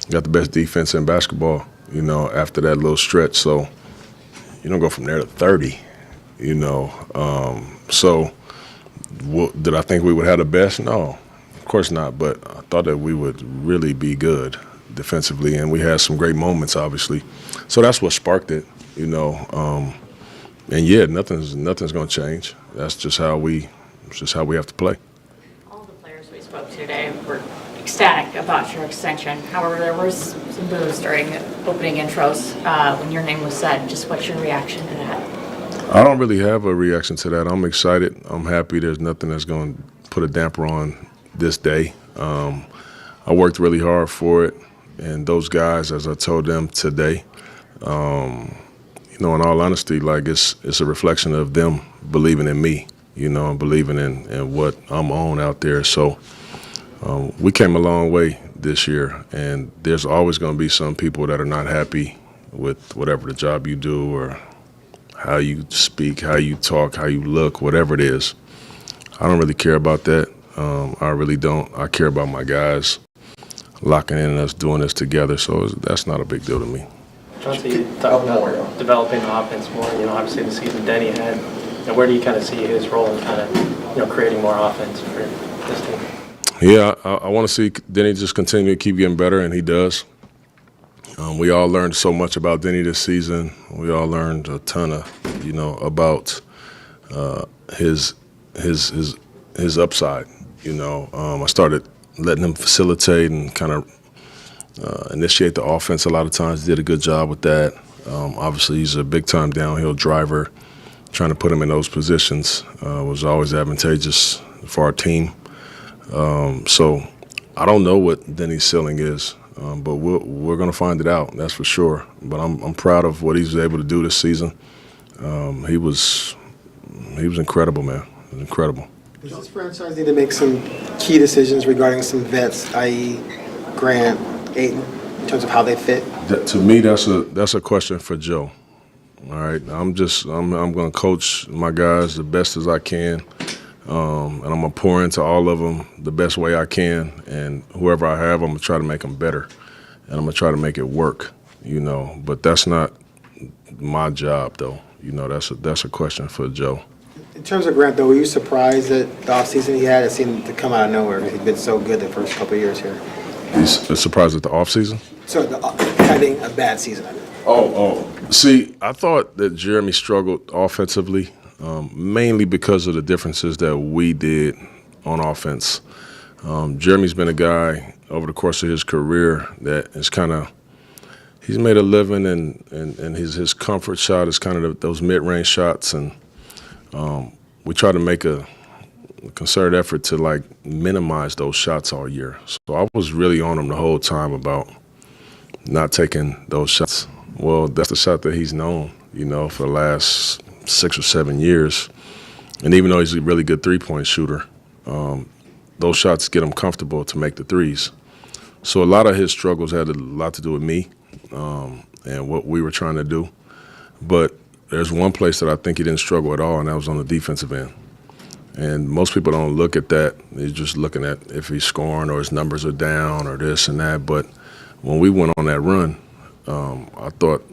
got the best defense in basketball, you know, after that little stretch. So you don't go from there to 30. You know, so did I think we would have the best? No, of course not. But I thought that we would really be good defensively, and we had some great moments, obviously. So that's what sparked it, you know. And yeah, nothing's going to change. That's just how we have to play. All the players we spoke to today were ecstatic about your extension. However, there was some boos during opening intros when your name was said. Just what's your reaction to that? I don't really have a reaction to that. I'm excited. I'm happy. There's nothing that's going to put a damper on this day. I worked really hard for it, and those guys, as I told them today, you know, in all honesty, like it's a reflection of them believing in me, you know, and believing in what I'm on out there. So we came a long way this year, and there's always going to be some people that are not happy with whatever the job you do or how you speak, how you talk, how you look, whatever it is. I don't really care about that. I really don't. I care about my guys locking in and us doing this together, so that's not a big deal to me. Chauncey, you talked about developing the offense more, you know, obviously the season Deni had. You know, where do you kind of see his role in kind of, you know, creating more offense for this team? Yeah, I want to see Deni just continue to keep getting better, and he does. We all learned so much about Deni this season. We all learned a ton of, about his upside. I started letting him facilitate and kind of initiate the offense a lot of times. Did a good job with that. Obviously, he's a big-time downhill driver. Trying to put him in those positions was always advantageous for our team. So I don't know what Deni's ceiling is, but we're going to find it out, that's for sure. But I'm proud of what he was able to do this season. He was incredible, man. He was incredible. Does this franchise need to make some key decisions regarding some vets, i.e. Grant, Ayton, in terms of how they fit? To me, that's a question for Joe. All right, I'm going to coach my guys the best as I can, and I'm going to pour into all of them the best way I can. And whoever I have, I'm going to try to make them better, and I'm going to try to make it work. But that's not my job, though. That's a question for Joe. In terms of Grant, though, were you surprised that the offseason he had? It seemed to come out of nowhere. He'd been so good the first couple of years here. He's surprised at the offseason? So having a bad season, I mean. See, I thought that Jerami struggled offensively, mainly because of the differences that we did on offense. Jerami's been a guy over the course of his career that is he's made a living, and his comfort shot is kind of those mid-range shots, and we try to make a concerted effort to minimize those shots all year. So I was really on him the whole time about not taking those shots. Well, that's the shot that he's known, for the last 6 or 7 years. And even though he's a really good three-point shooter, those shots get him comfortable to make the threes. So a lot of his struggles had a lot to do with me and what we were trying to do. But there's one place that I think he didn't struggle at all, and that was on the defensive end. And most people don't look at that. They're just looking at if he's scoring or his numbers are down or this and that. But when we went on that run, I thought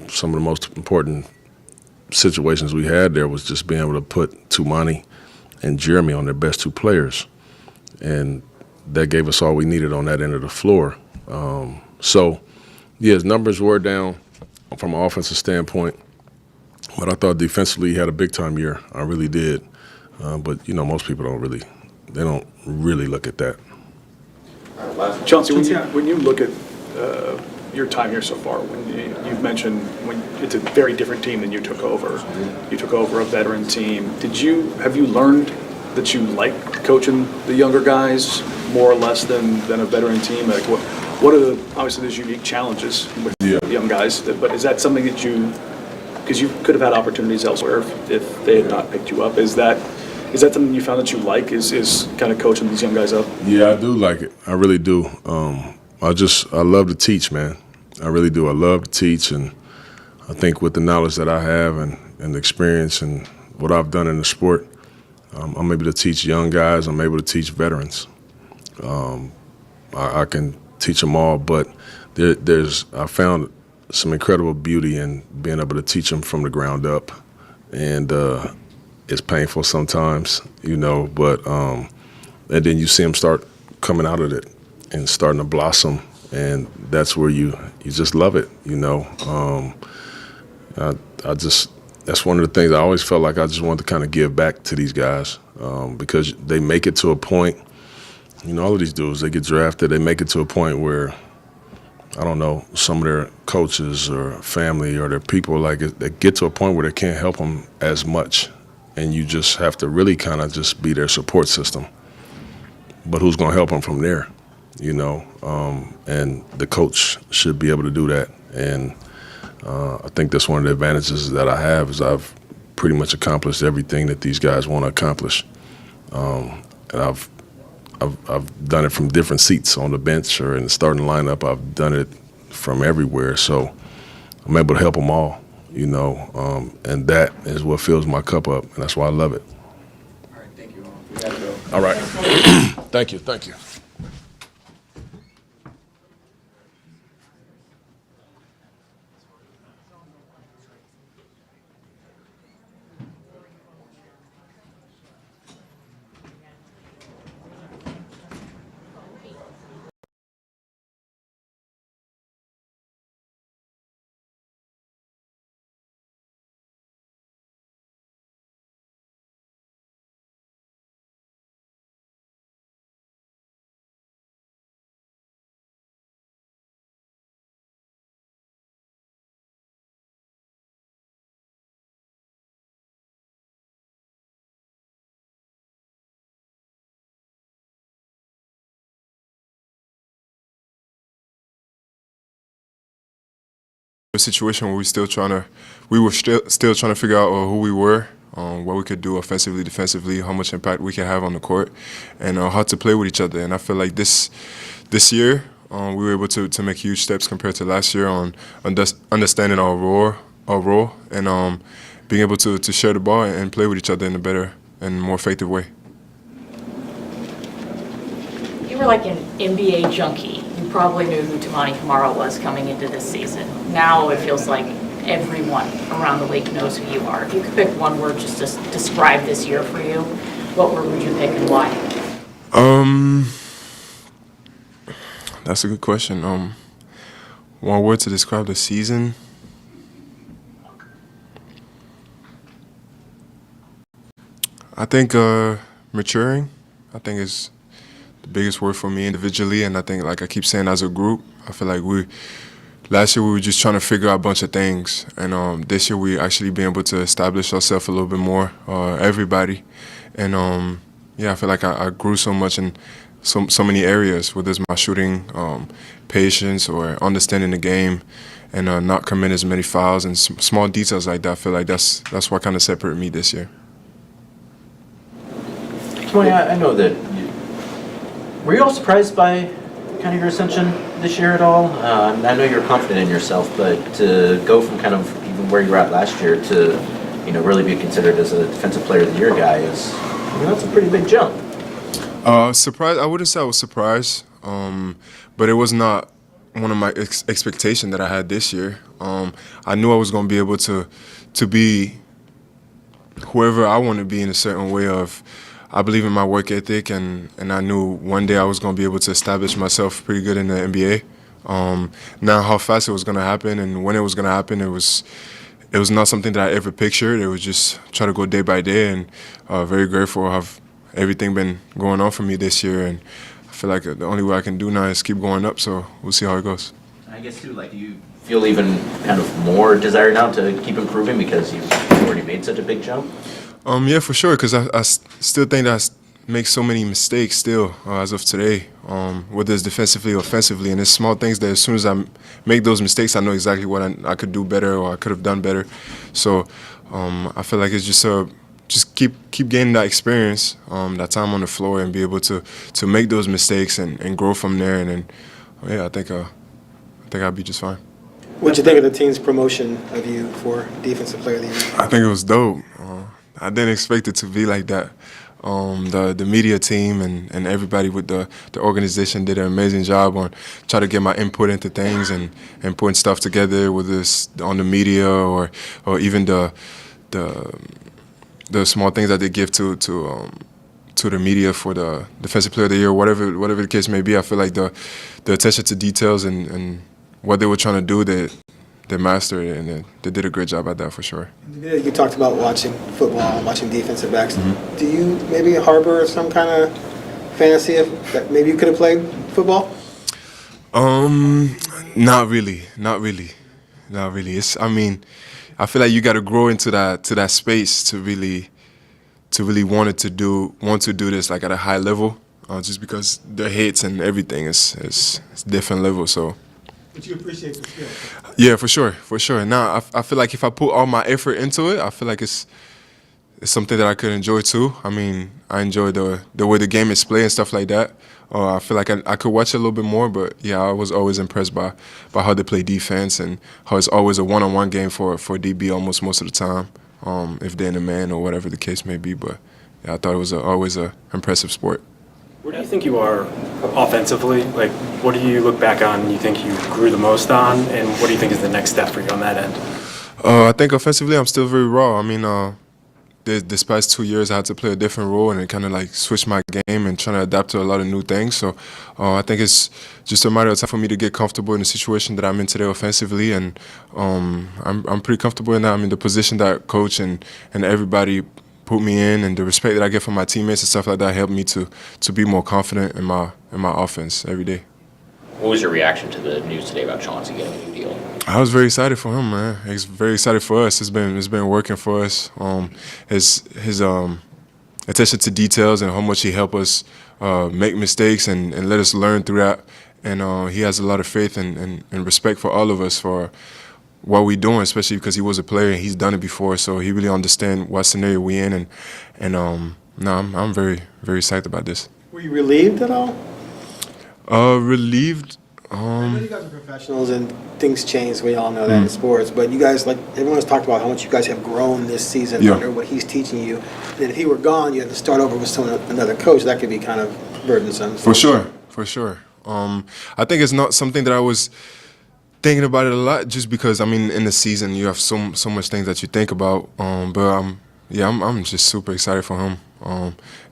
some of the most important situations we had there was just being able to put Toumani and Jerami on their best two players. And that gave us all we needed on that end of the floor. So, yeah, his numbers were down from an offensive standpoint. But I thought defensively he had a big-time year. I really did. But, most people don't really look at that. Chauncey, when you look at your time here so far, when you've mentioned when it's a very different team than you took over. You took over a veteran team. Have you learned that you like coaching the younger guys more or less than a veteran team? Like what are obviously there's unique challenges with the young guys, but is that something that because you could have had opportunities elsewhere if they had not picked you up, is that something you found that you like, is kind of coaching these young guys up? Yeah, I do like it. I really do. I love to teach, man. I really do. I love to teach, and I think with the knowledge that I have and the experience and what I've done in the sport, I'm able to teach young guys. I'm able to teach veterans. I can teach them all, but I found some incredible beauty in being able to teach them from the ground up, and it's painful sometimes, but and then you see them start coming out of it and starting to blossom, and that's where you just love it, that's one of the things I always felt like I just wanted to kind of give back to these guys, because they make it to a point, all of these dudes, they get drafted, they make it to a point where, I don't know, some of their coaches or family or their people, they get to a point where they can't help them as much, and you just have to really kind of just be their support system. But who's going to help them from there? And the coach should be able to do that. And I think that's one of the advantages that I have is I've pretty much accomplished everything that these guys want to accomplish. And I've done it from different seats on the bench or in the starting lineup. I've done it from everywhere. So I'm able to help them all, and that is what fills my cup up, and that's why I love it. All right, thank you all. We gotta go. All right. Thank you. a situation where we were still trying to figure out who we were, what we could do offensively, defensively, how much impact we can have on the court, and how to play with each other. And I feel like this year we were able to make huge steps compared to last year on understanding our role, and being able to share the ball and play with each other in a better and more effective way. You were like an NBA junkie. You probably knew who Toumani Camara was coming into this season. Now it feels like everyone around the league knows who you are. If you could pick one word just to describe this year for you, what word would you pick and why? That's a good question. One word to describe the season. I think maturing. I think is the biggest word for me individually, and I think, like I keep saying, as a group, I feel like last year we were just trying to figure out a bunch of things, and this year we actually been able to establish ourselves a little bit more, everybody, and I feel like I grew so much in so many areas, whether it's my shooting, patience, or understanding the game, and not committing as many fouls and small details like that. I feel like that's what kind of separated me this year. Toumani, I know that were you all surprised by kind of your ascension this year at all? I know you're confident in yourself, but to go from kind of even where you were at last year to, really be considered as a defensive player of the year guy that's a pretty big jump. Surprised? I wouldn't say I was surprised, but it was not one of my expectations that I had this year. I knew I was going to be able to be whoever I want to be in a certain way of. I believe in my work ethic, and I knew one day I was going to be able to establish myself pretty good in the NBA. Now, how fast it was going to happen and when it was going to happen, it was not something that I ever pictured. It was just try to go day by day, and very grateful how everything been going on for me this year. And I feel like the only way I can do now is keep going up. So we'll see how it goes. I guess too, do you feel even kind of more desire now to keep improving because you've already made such a big jump? Yeah, for sure, because I still think that I make so many mistakes still as of today, whether it's defensively or offensively, and it's small things that as soon as I make those mistakes, I know exactly what I could do better or I could have done better. So I feel like it's just keep gaining that experience, that time on the floor, and be able to make those mistakes and grow from there. And then, I think I'll be just fine. What'd you think of the team's promotion of you for Defensive Player of the Year? I think it was dope. I didn't expect it to be like that. The media team and everybody with the organization did an amazing job on trying to get my input into things and putting stuff together, whether it's on the media or even the small things that they give to the media for the Defensive Player of the Year, whatever the case may be. I feel like the attention to details and what they were trying to do, they mastered it, and they did a great job at that for sure. You talked about watching football, watching defensive backs. Mm-hmm. Do you maybe harbor some kind of fantasy that maybe you could have played football? Not really. I feel like you got to grow into that space to really want to do this like at a high level, just because the hits and everything is different level. So. But you appreciate the skill. Yeah, for sure. Now I feel like if I put all my effort into it, I feel like it's something that I could enjoy too. I mean, I enjoy the way the game is played and stuff like that. I feel like I could watch it a little bit more, but yeah, I was always impressed by how they play defense and how it's always a one-on-one game for DB almost most of the time, if they're in a man or whatever the case may be. But yeah, I thought it was always an impressive sport. Where do you think you are offensively? Like, what do you look back on and you think you grew the most on, and what do you think is the next step for you on that end? I think offensively I'm still very raw. I mean, this past 2 years I had to play a different role and it kind of like switched my game and trying to adapt to a lot of new things. So I think it's just a matter of time for me to get comfortable in the situation that I'm in today offensively, and I'm pretty comfortable in that. I mean, the position that coach and everybody put me in, and the respect that I get from my teammates and stuff like that helped me to be more confident in my offense every day. What was your reaction to the news today about Chauncey getting a new deal? I was very excited for him, man. He's very excited for us. It's been working for us. His attention to details and how much he helped us make mistakes and let us learn through that. And he has a lot of faith and respect for all of us for what we're doing, especially because he was a player and he's done it before, so he really understands what scenario we're in, and no, I'm very, very excited about this. Were you relieved at all? Relieved. I know you guys are professionals and things change. We all know that in sports. But you guys, like everyone's talked about how much you guys have grown this season under what he's teaching you. And if he were gone, you had to start over with another coach. That could be kind of burdensome. For sure. I think it's not something that I was thinking about it a lot, just because I mean, in the season you have so much things that you think about. But I'm just super excited for him,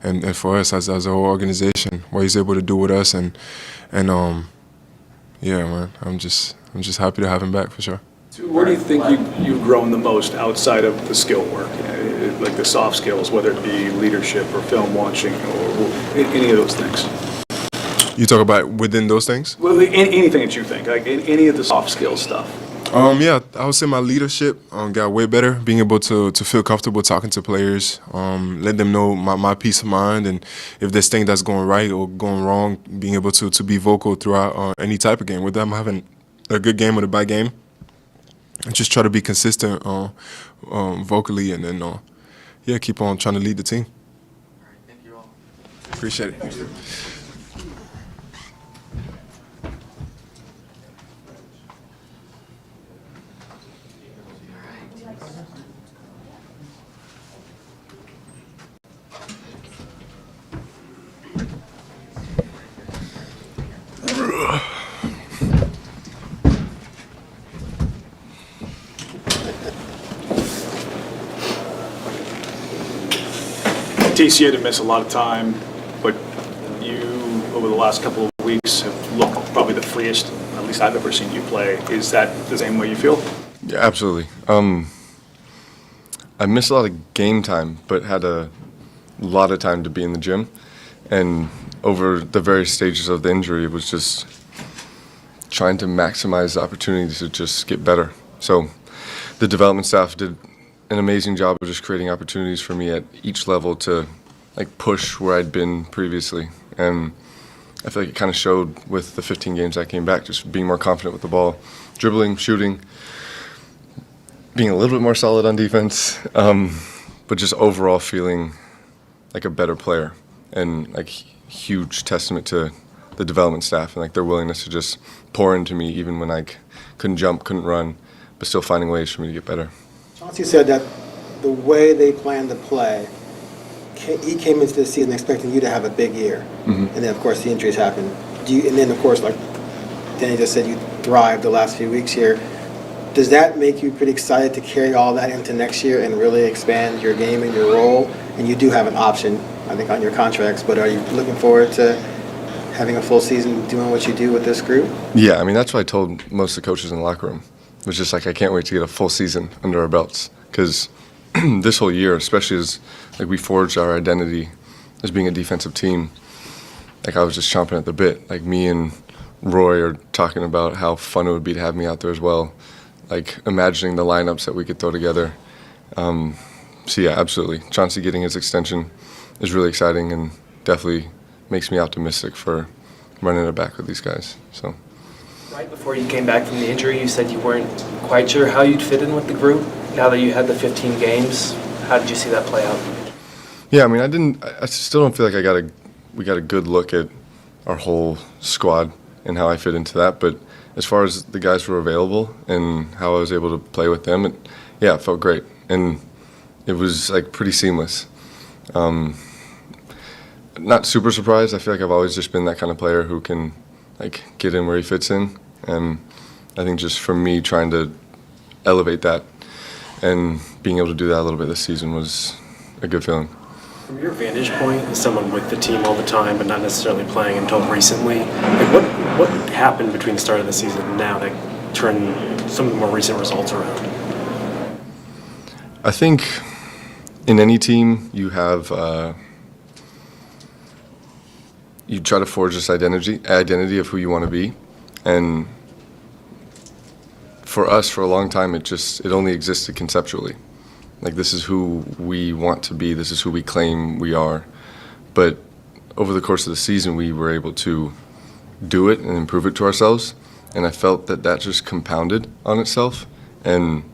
and for us as a whole organization, what he's able to do with us, and yeah, man, I'm just happy to have him back for sure. Where do you think you've grown the most outside of the skill work, like the soft skills, whether it be leadership or film watching or any of those things? You talk about within those things? Well, anything that you think, like any of the soft skill stuff. Yeah, I would say my leadership got way better. Being able to feel comfortable talking to players, let them know my peace of mind, and if there's things that's going right or going wrong, being able to be vocal throughout any type of game. Whether I'm having a good game or a bad game, I just try to be consistent vocally, and then keep on trying to lead the team. All right, thank you all. Appreciate it. TC had to miss a lot of time, but you, over the last couple of weeks, have looked probably the freest, at least I've ever seen you play. Is that the same way you feel? Yeah, absolutely. I missed a lot of game time, but had a lot of time to be in the gym. And over the various stages of the injury, it was just trying to maximize the opportunity to just get better. So the development staff did an amazing job of just creating opportunities for me at each level to push where I'd been previously. And I feel like it kind of showed with the 15 games I came back, just being more confident with the ball, dribbling, shooting, being a little bit more solid on defense, but just overall feeling like a better player, and huge testament to the development staff and their willingness to just pour into me even when I couldn't jump, couldn't run, but still finding ways for me to get better. Chauncey said that the way they planned to play, he came into the season expecting you to have a big year. And then, of course, the injuries happened. And then, of course, like Deni just said, you thrived the last few weeks here. Does that make you pretty excited to carry all that into next year and really expand your game and your role? And you do have an option, I think, on your contracts, but are you looking forward to having a full season doing what you do with this group? Yeah, I mean, that's what I told most of the coaches in the locker room. It was just I can't wait to get a full season under our belts, because this whole year, especially as we forged our identity as being a defensive team, I was just chomping at the bit. Me and Roy are talking about how fun it would be to have me out there as well, imagining the lineups that we could throw together. So yeah, absolutely. Chauncey getting his extension is really exciting and definitely makes me optimistic for running it back with these guys. So. Right before you came back from the injury, you said you weren't quite sure how you'd fit in with the group. Now that you had the 15 games, how did you see that play out? Yeah, I mean, I still don't feel like we got a good look at our whole squad and how I fit into that. But as far as the guys who were available and how I was able to play with them, it felt great. And it was pretty seamless. Not super surprised. I feel like I've always just been that kind of player who can get in where he fits in. And I think just for me trying to elevate that and being able to do that a little bit this season was a good feeling. From your vantage point, as someone with the team all the time but not necessarily playing until recently, what happened between the start of the season and now that turned some of the more recent results around? I think in any team you have you try to forge this identity of who you want to be, and for us, for a long time, it only existed conceptually. This is who we want to be, this is who we claim we are. But over the course of the season, we were able to do it and improve it to ourselves, and I felt that just compounded on itself, And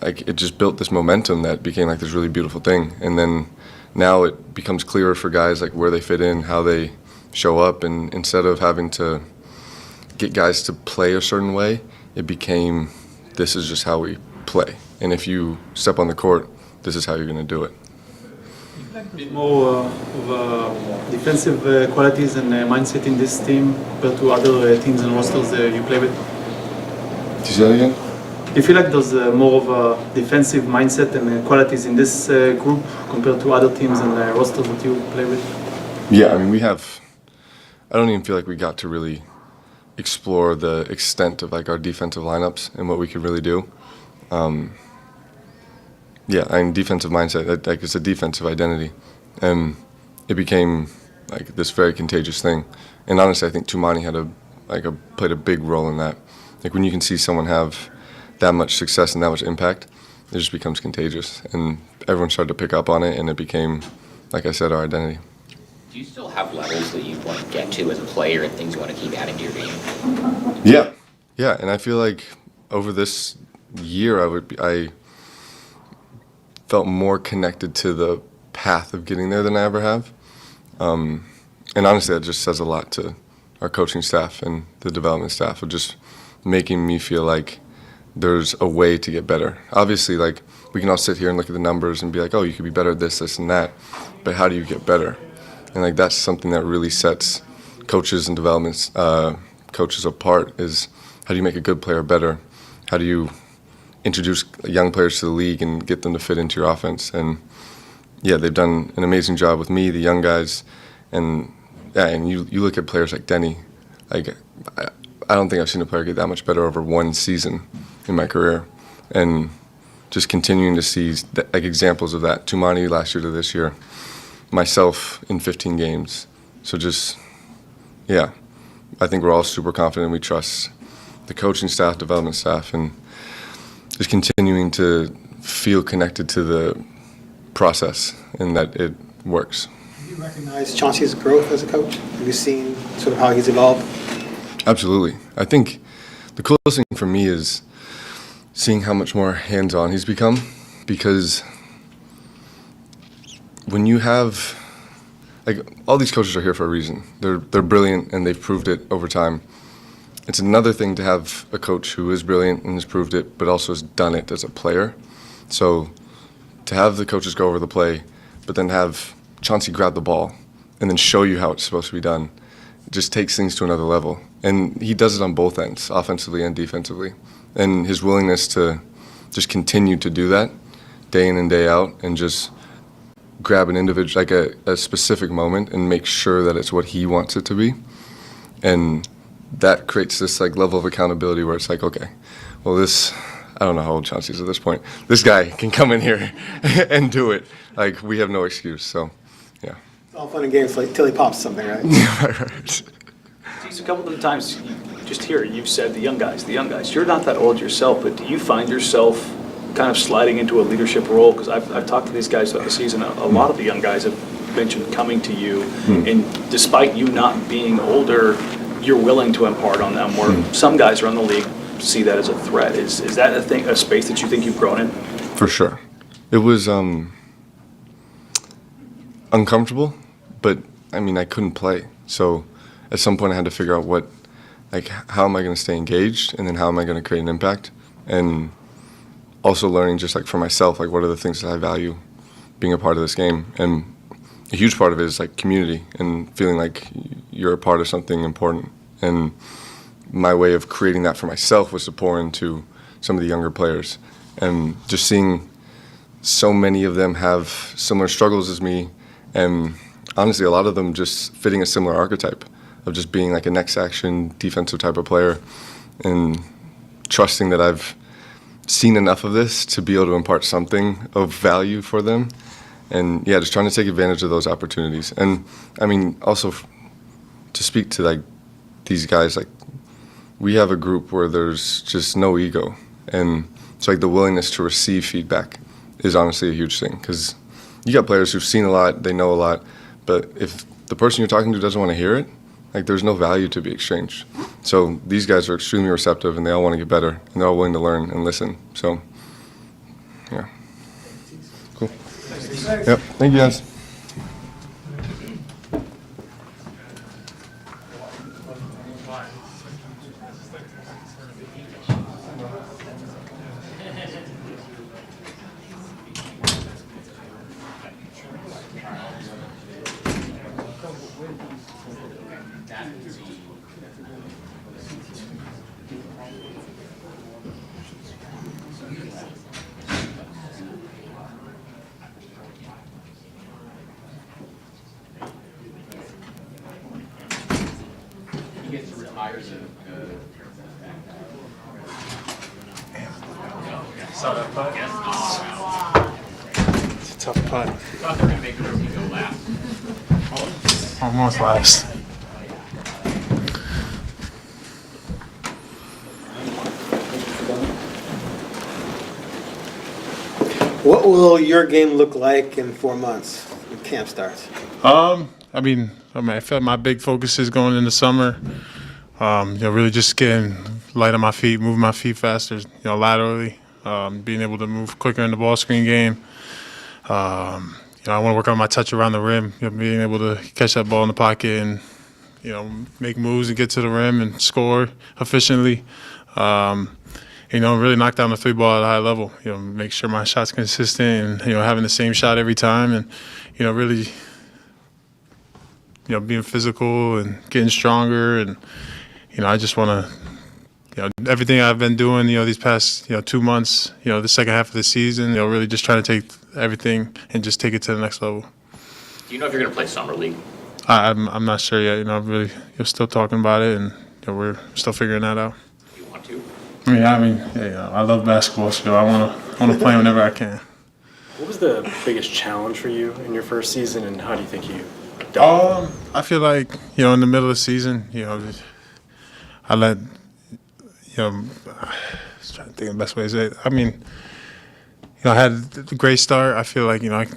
like it just built this momentum that became like this really beautiful thing. And then now it becomes clearer for guys like where they fit in, how they show up, and instead of having to get guys to play a certain way, it became this is just how we play. And if you step on the court, this is how you're going to do it. More of defensive qualities and mindset in this team compared to other teams and rosters you play with? Do you say that again? Do you feel like there's more of a defensive mindset and qualities in this group compared to other teams and rosters that you play with? Yeah, I mean, I don't even feel like we got to really explore the extent of like our defensive lineups and what we could really do. Yeah, I mean, defensive mindset, like it's a defensive identity. And it became like this very contagious thing. And honestly, I think Toumani played a big role in that. Like when you can see someone have that much success and that much impact, it just becomes contagious. And everyone started to pick up on it, and it became, like I said, our identity. Do you still have levels that you want to get to as a player and things you want to keep adding to your game? Yeah, and I feel like over this year, I felt more connected to the path of getting there than I ever have. And honestly, that just says a lot to our coaching staff and the development staff of just making me feel like there's a way to get better. Obviously, like we can all sit here and look at the numbers and be like, oh, you could be better at this, this, and that. But how do you get better? And like that's something that really sets coaches and development coaches apart is how do you make a good player better? How do you introduce young players to the league and get them to fit into your offense? And yeah, they've done an amazing job with me, the young guys, and yeah, and you look at players like Deni. Like I don't think I've seen a player get that much better over one season in my career, and just continuing to see like examples of that. Toumani last year to this year, myself in 15 games. So just yeah, I think we're all super confident. We trust the coaching staff, development staff, and just continuing to feel connected to the process and that it works. Have you recognized Chauncey's growth as a coach? Have you seen sort of how he's evolved? Absolutely. I think the coolest thing for me is seeing how much more hands-on he's become, because when you have, like, all these coaches are here for a reason. They're brilliant and they've proved it over time. It's another thing to have a coach who is brilliant and has proved it, but also has done it as a player. So to have the coaches go over the play, but then have Chauncey grab the ball and then show you how it's supposed to be done, it just takes things to another level. And he does it on both ends, offensively and defensively. And his willingness to just continue to do that day in and day out and just grab an individual, like a specific moment, and make sure that it's what he wants it to be. And that creates this like level of accountability where it's like, okay, well this, I don't know how old Chauncey is at this point, this guy can come in here and do it. Like we have no excuse, so yeah. It's all fun and games till he pops something, right? Right. A couple of the times just here, you've said the young guys. You're not that old yourself, but do you find yourself kind of sliding into a leadership role? Because I've talked to these guys throughout the season. A lot of the young guys have mentioned coming to you, and despite you not being older, you're willing to impart on them, where some guys around the league see that as a threat. Is that a space that you think you've grown in? For sure. It was uncomfortable, but I mean, I couldn't play. So at some point I had to figure out how am I going to stay engaged, and then how am I going to create an impact? And also learning just like for myself, like what are the things that I value being a part of this game? And a huge part of it is like community and feeling like you're a part of something important. And my way of creating that for myself was to pour into some of the younger players. And just seeing so many of them have similar struggles as me, and honestly, a lot of them just fitting a similar archetype of just being like a next action defensive type of player, and trusting that I've seen enough of this to be able to impart something of value for them. And yeah, just trying to take advantage of those opportunities. And I mean, also to speak to like these guys, like we have a group where there's just no ego. And it's like the willingness to receive feedback is honestly a huge thing, because you got players who've seen a lot, they know a lot, but if the person you're talking to doesn't want to hear it, like there's no value to be exchanged. So these guys are extremely receptive, and they all want to get better, and they're all willing to learn and listen. So, yeah. Cool. Yep. Thank you, guys. Saw that putt? It's a tough putt. Thought they were going to make the rookie go last. Almost last. What will your game look like in 4 months when camp starts? I feel like my big focus is going into summer. Really just getting light on my feet, moving my feet faster, laterally, being able to move quicker in the ball screen game. I want to work on my touch around the rim, being able to catch that ball in the pocket and, make moves and get to the rim and score efficiently. Really knock down the three ball at a high level. Make sure my shot's consistent and, having the same shot every time and, really, being physical and getting stronger. And, I just want to, everything I've been doing, these past, 2 months, the second half of the season, really just trying to take everything and just take it to the next level. Do you know if you're going to play Summer League? I'm not sure yet. Really, still talking about it, and we're still figuring that out. Do you want to? I love basketball, so I want to play whenever I can. What was the biggest challenge for you in your first season, and how do you think you I feel like, in the middle of the season, I let, I'm trying to think of the best way to say it. I had a great start. I feel like, I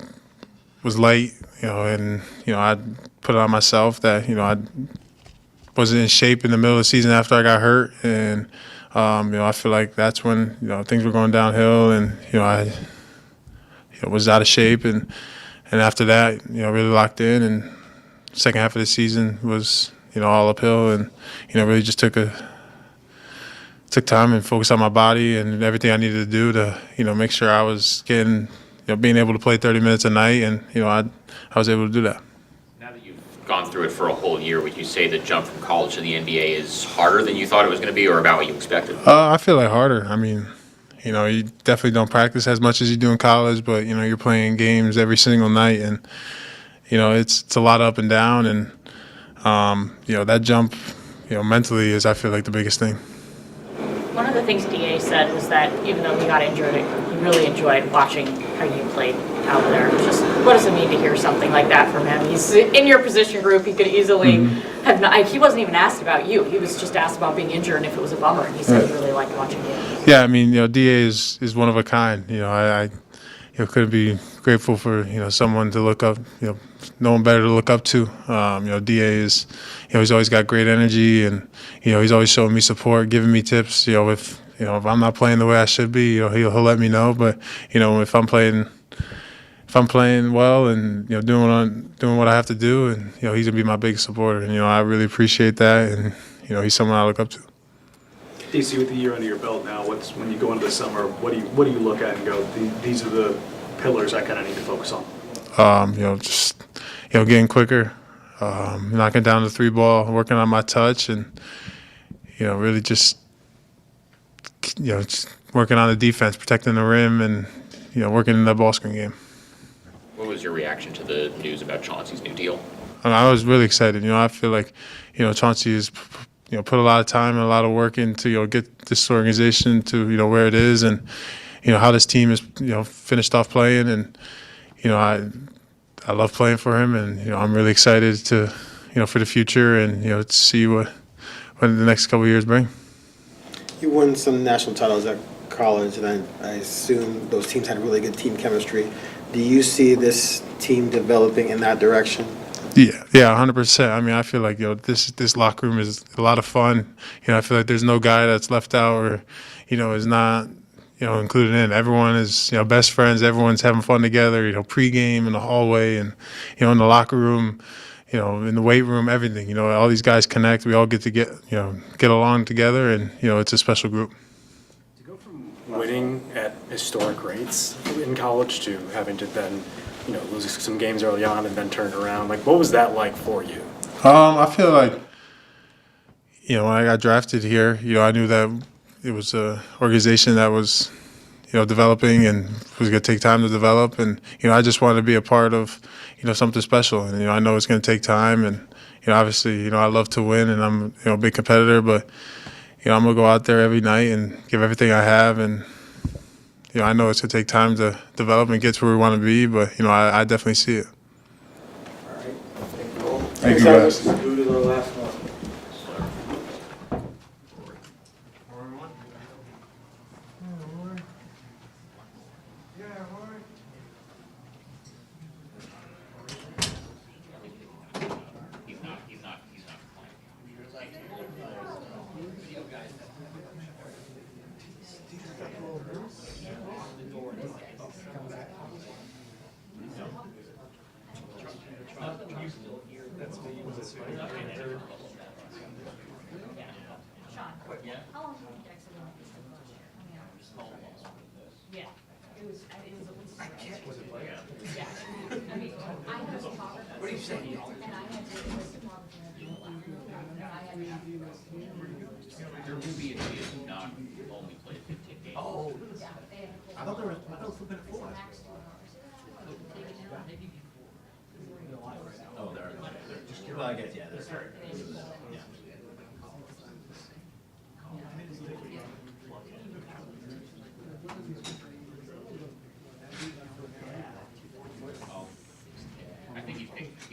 was late, and, I put it on myself that, I wasn't in shape in the middle of the season after I got hurt. And, I feel like that's when, things were going downhill and, I was out of shape. And after that, really locked in. And second half of the season was, all uphill and, really just took time and focused on my body and everything I needed to do to, make sure I was getting, being able to play 30 minutes a night. And, I was able to do that. Now that you've gone through it for a whole year, would you say the jump from college to the NBA is harder than you thought it was going to be or about what you expected? I feel like harder. You definitely don't practice as much as you do in college, but, you're playing games every single night and, it's a lot up and down. And, that jump, mentally is, I feel like, the biggest thing. One of the things DA said was that even though he got injured, he really enjoyed watching how you played out there. Just what does it mean to hear something like that from him? He's in your position group. He could easily have not. He wasn't even asked about you. He was just asked about being injured and if it was a bummer. And he said he really liked watching you. Yeah, DA is one of a kind. I couldn't be grateful for someone to look up. No one better to look up to. DA is, he's always got great energy, and he's always showing me support, giving me tips. If I'm not playing the way I should be, he'll let me know. But if I'm playing well and doing what I have to do, and he's gonna be my biggest supporter. And I really appreciate that, and he's someone I look up to. DC, with the year under your belt now, when you go into the summer, what do you look at and go, these are the pillars I kind of need to focus on? Just getting quicker, knocking down the three ball, working on my touch, and really just working on the defense, protecting the rim, and working in that ball screen game. What was your reaction to the news about Chauncey's new deal? I was really excited. I feel like Chauncey has put a lot of time and a lot of work into get this organization to where it is, and how this team is finished off playing, and I love playing for him, and I'm really excited to for the future and to see what the next couple of years bring. You won some national titles at college, and I assume those teams had really good team chemistry. Do you see this team developing in that direction? Yeah, 100%. I mean, I feel like this locker room is a lot of fun. I feel like there's no guy that's left out or, is not, included in. Everyone is, best friends. Everyone's having fun together. Pregame in the hallway and, in the locker room, in the weight room, everything. All these guys connect. We all get to get along together, and it's a special group. Winning at historic rates in college to having to then, lose some games early on and then turn it around. Like, what was that like for you? I feel like, when I got drafted here, I knew that it was an organization that was, developing and was going to take time to develop. And, I just wanted to be a part of, something special. And, I know it's going to take time. And, obviously, I love to win and I'm, a big competitor. But, I'm going to go out there every night and give everything I have. And, I know it's going to take time to develop and get to where we want to be. But, I definitely see it. Thank you, guys. Due to the last one. Well, I guess, yeah. That's right. Yeah. I think he picked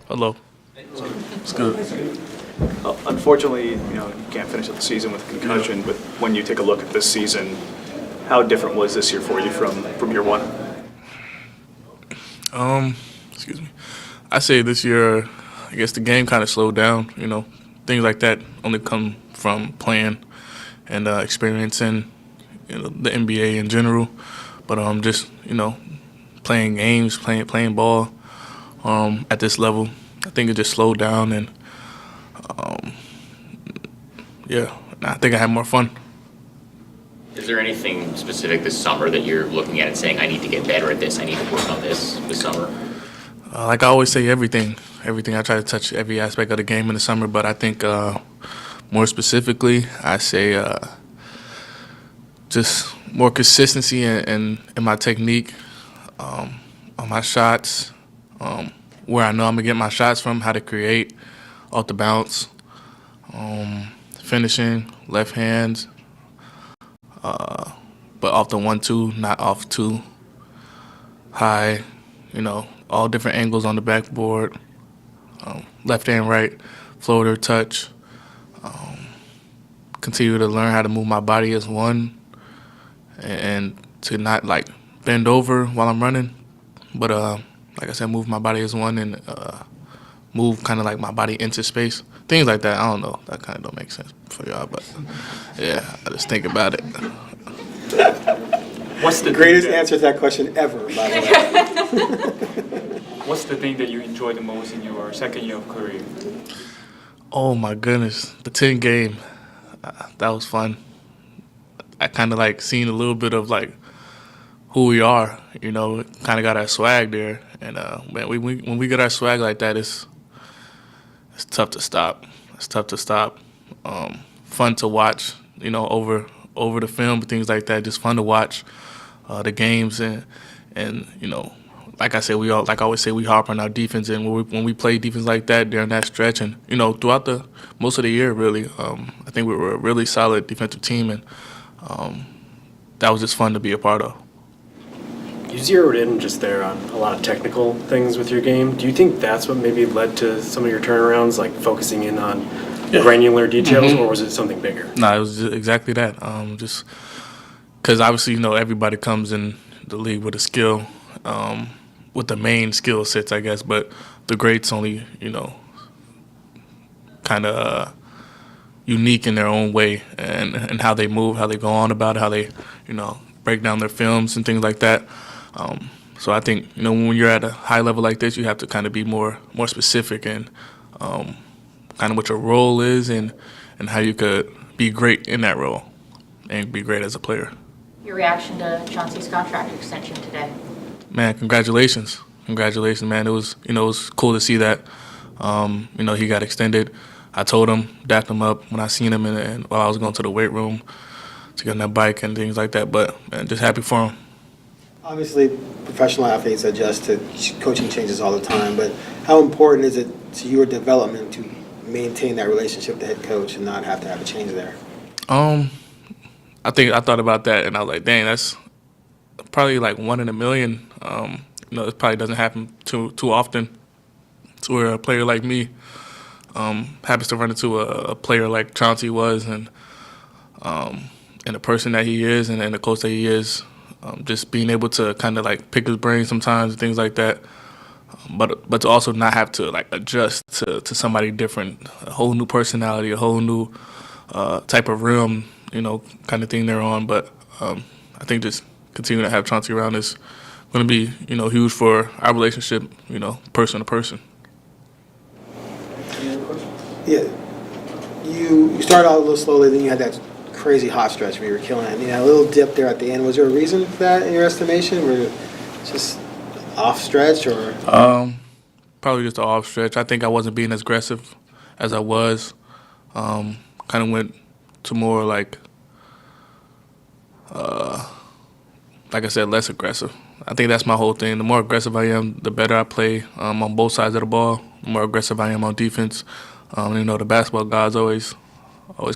Hello. It's good. Unfortunately, you can't finish up the season with a concussion, but when you take a look at this season, how different was this year for you from year one? Excuse me. I say this year, I guess the game kind of slowed down. Things like that only come from playing and experiencing, the NBA in general. But just playing games, playing ball at this level, I think it just slowed down, and I think I had more fun. Is there anything specific this summer that you're looking at and saying, I need to get better at this, I need to work on this summer? Like I always say, everything. I try to touch every aspect of the game in the summer, but I think more specifically, I say just more consistency in my technique, on my shots, where I know I'm going to get my shots from, how to create off the bounce, finishing, left hands, but off the 1-2, not off too high, all different angles on the backboard, left and right, floater, touch, continue to learn how to move my body as one and to not bend over while I'm running, but like I said, move my body as one and move kind of my body into space. I think things like that. I don't know. That kind of don't make sense for y'all, but yeah, I just think about it. What's the greatest answer to that question ever, by the way? What's the thing that you enjoy the most in your second year of career? Oh my goodness, the 10 game, that was fun. I kind of like seen a little bit of like who we are, you know, kind of got our swag there. And man, when we get our swag like that, it's tough to stop. It's tough to stop. Fun to watch, you know, over the film and things like that. Just fun to watch the games and you know, like I said, I always say we harp on our defense, and when we play defense like that during that stretch, and you know, throughout most of the year, really, I think we were a really solid defensive team, and that was just fun to be a part of. You zeroed in just there on a lot of technical things with your game. Do you think that's what maybe led to some of your turnarounds, like focusing in on granular details, or was it something bigger? No, it was just exactly that. Just because obviously, you know, everybody comes in the league with a skill, with the main skill sets, I guess, but the greats only, you know, kind of unique in their own way and how they move, how they go on about it, how they, you know, break down their films and things like that. So I think, you know, when you're at a high level like this, you have to kind of be more specific and kind of what your role is and how you could be great in that role and be great as a player. Your reaction to Chauncey's contract extension today? Man, congratulations, man. It was cool to see that. You know, he got extended. I told him, dapped him up when I seen him and while I was going to the weight room to get on that bike and things like that. But man, just happy for him. Obviously, professional athletes adjust to coaching changes all the time, but how important is it to your development to maintain that relationship with the head coach and not have to have a change there? I thought about that and I was like, dang, that's probably like 1 in a million. You know, it probably doesn't happen too often to where a player like me happens to run into a player like Chauncey was and the person that he is and the coach that he is. Just being able to kind of like pick his brain sometimes and things like that, but to also not have to like adjust to somebody different, a whole new personality, a whole new type of realm, you know, kind of thing they're on. But I think just continuing to have Chauncey around is going to be, you know, huge for our relationship, you know, person to person. Yeah, you started out a little slowly, then you had that crazy hot stretch where you were killing it. And you had a little dip there at the end. Was there a reason for that in your estimation? Were you just off stretch or? Probably just an off stretch. I think I wasn't being as aggressive as I was. Kind of went to more like I said, less aggressive. I think that's my whole thing. The more aggressive I am, the better I play on both sides of the ball. The more aggressive I am on defense. You know, the basketball guys always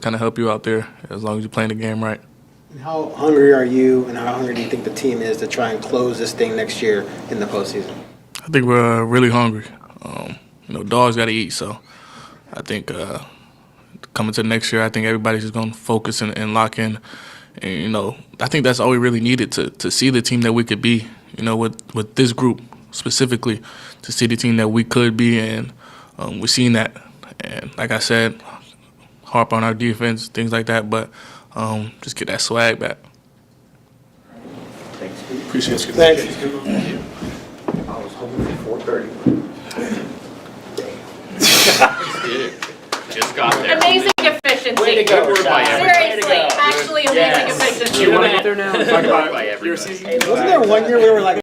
kind of help you out there as long as you're playing the game right. And how hungry are you and how hungry do you think the team is to try and close this thing next year in the postseason? I think we're really hungry. You know, dogs got to eat, so I think coming to next year, I think everybody's just going to focus and lock in. And, you know, I think that's all we really needed to see the team that we could be, you know, with this group specifically, to see the team that we could be, and we've seen that. And like I said, harp on our defense, things like that, but just get that swag back. Thanks. Appreciate you. Thanks. I was hoping for 4:30. Just got there. Amazing efficiency. Way to go, Good work by everybody. Seriously, actually amazing efficiency. You want to get there now? Talk about by everybody. Wasn't there one year we were like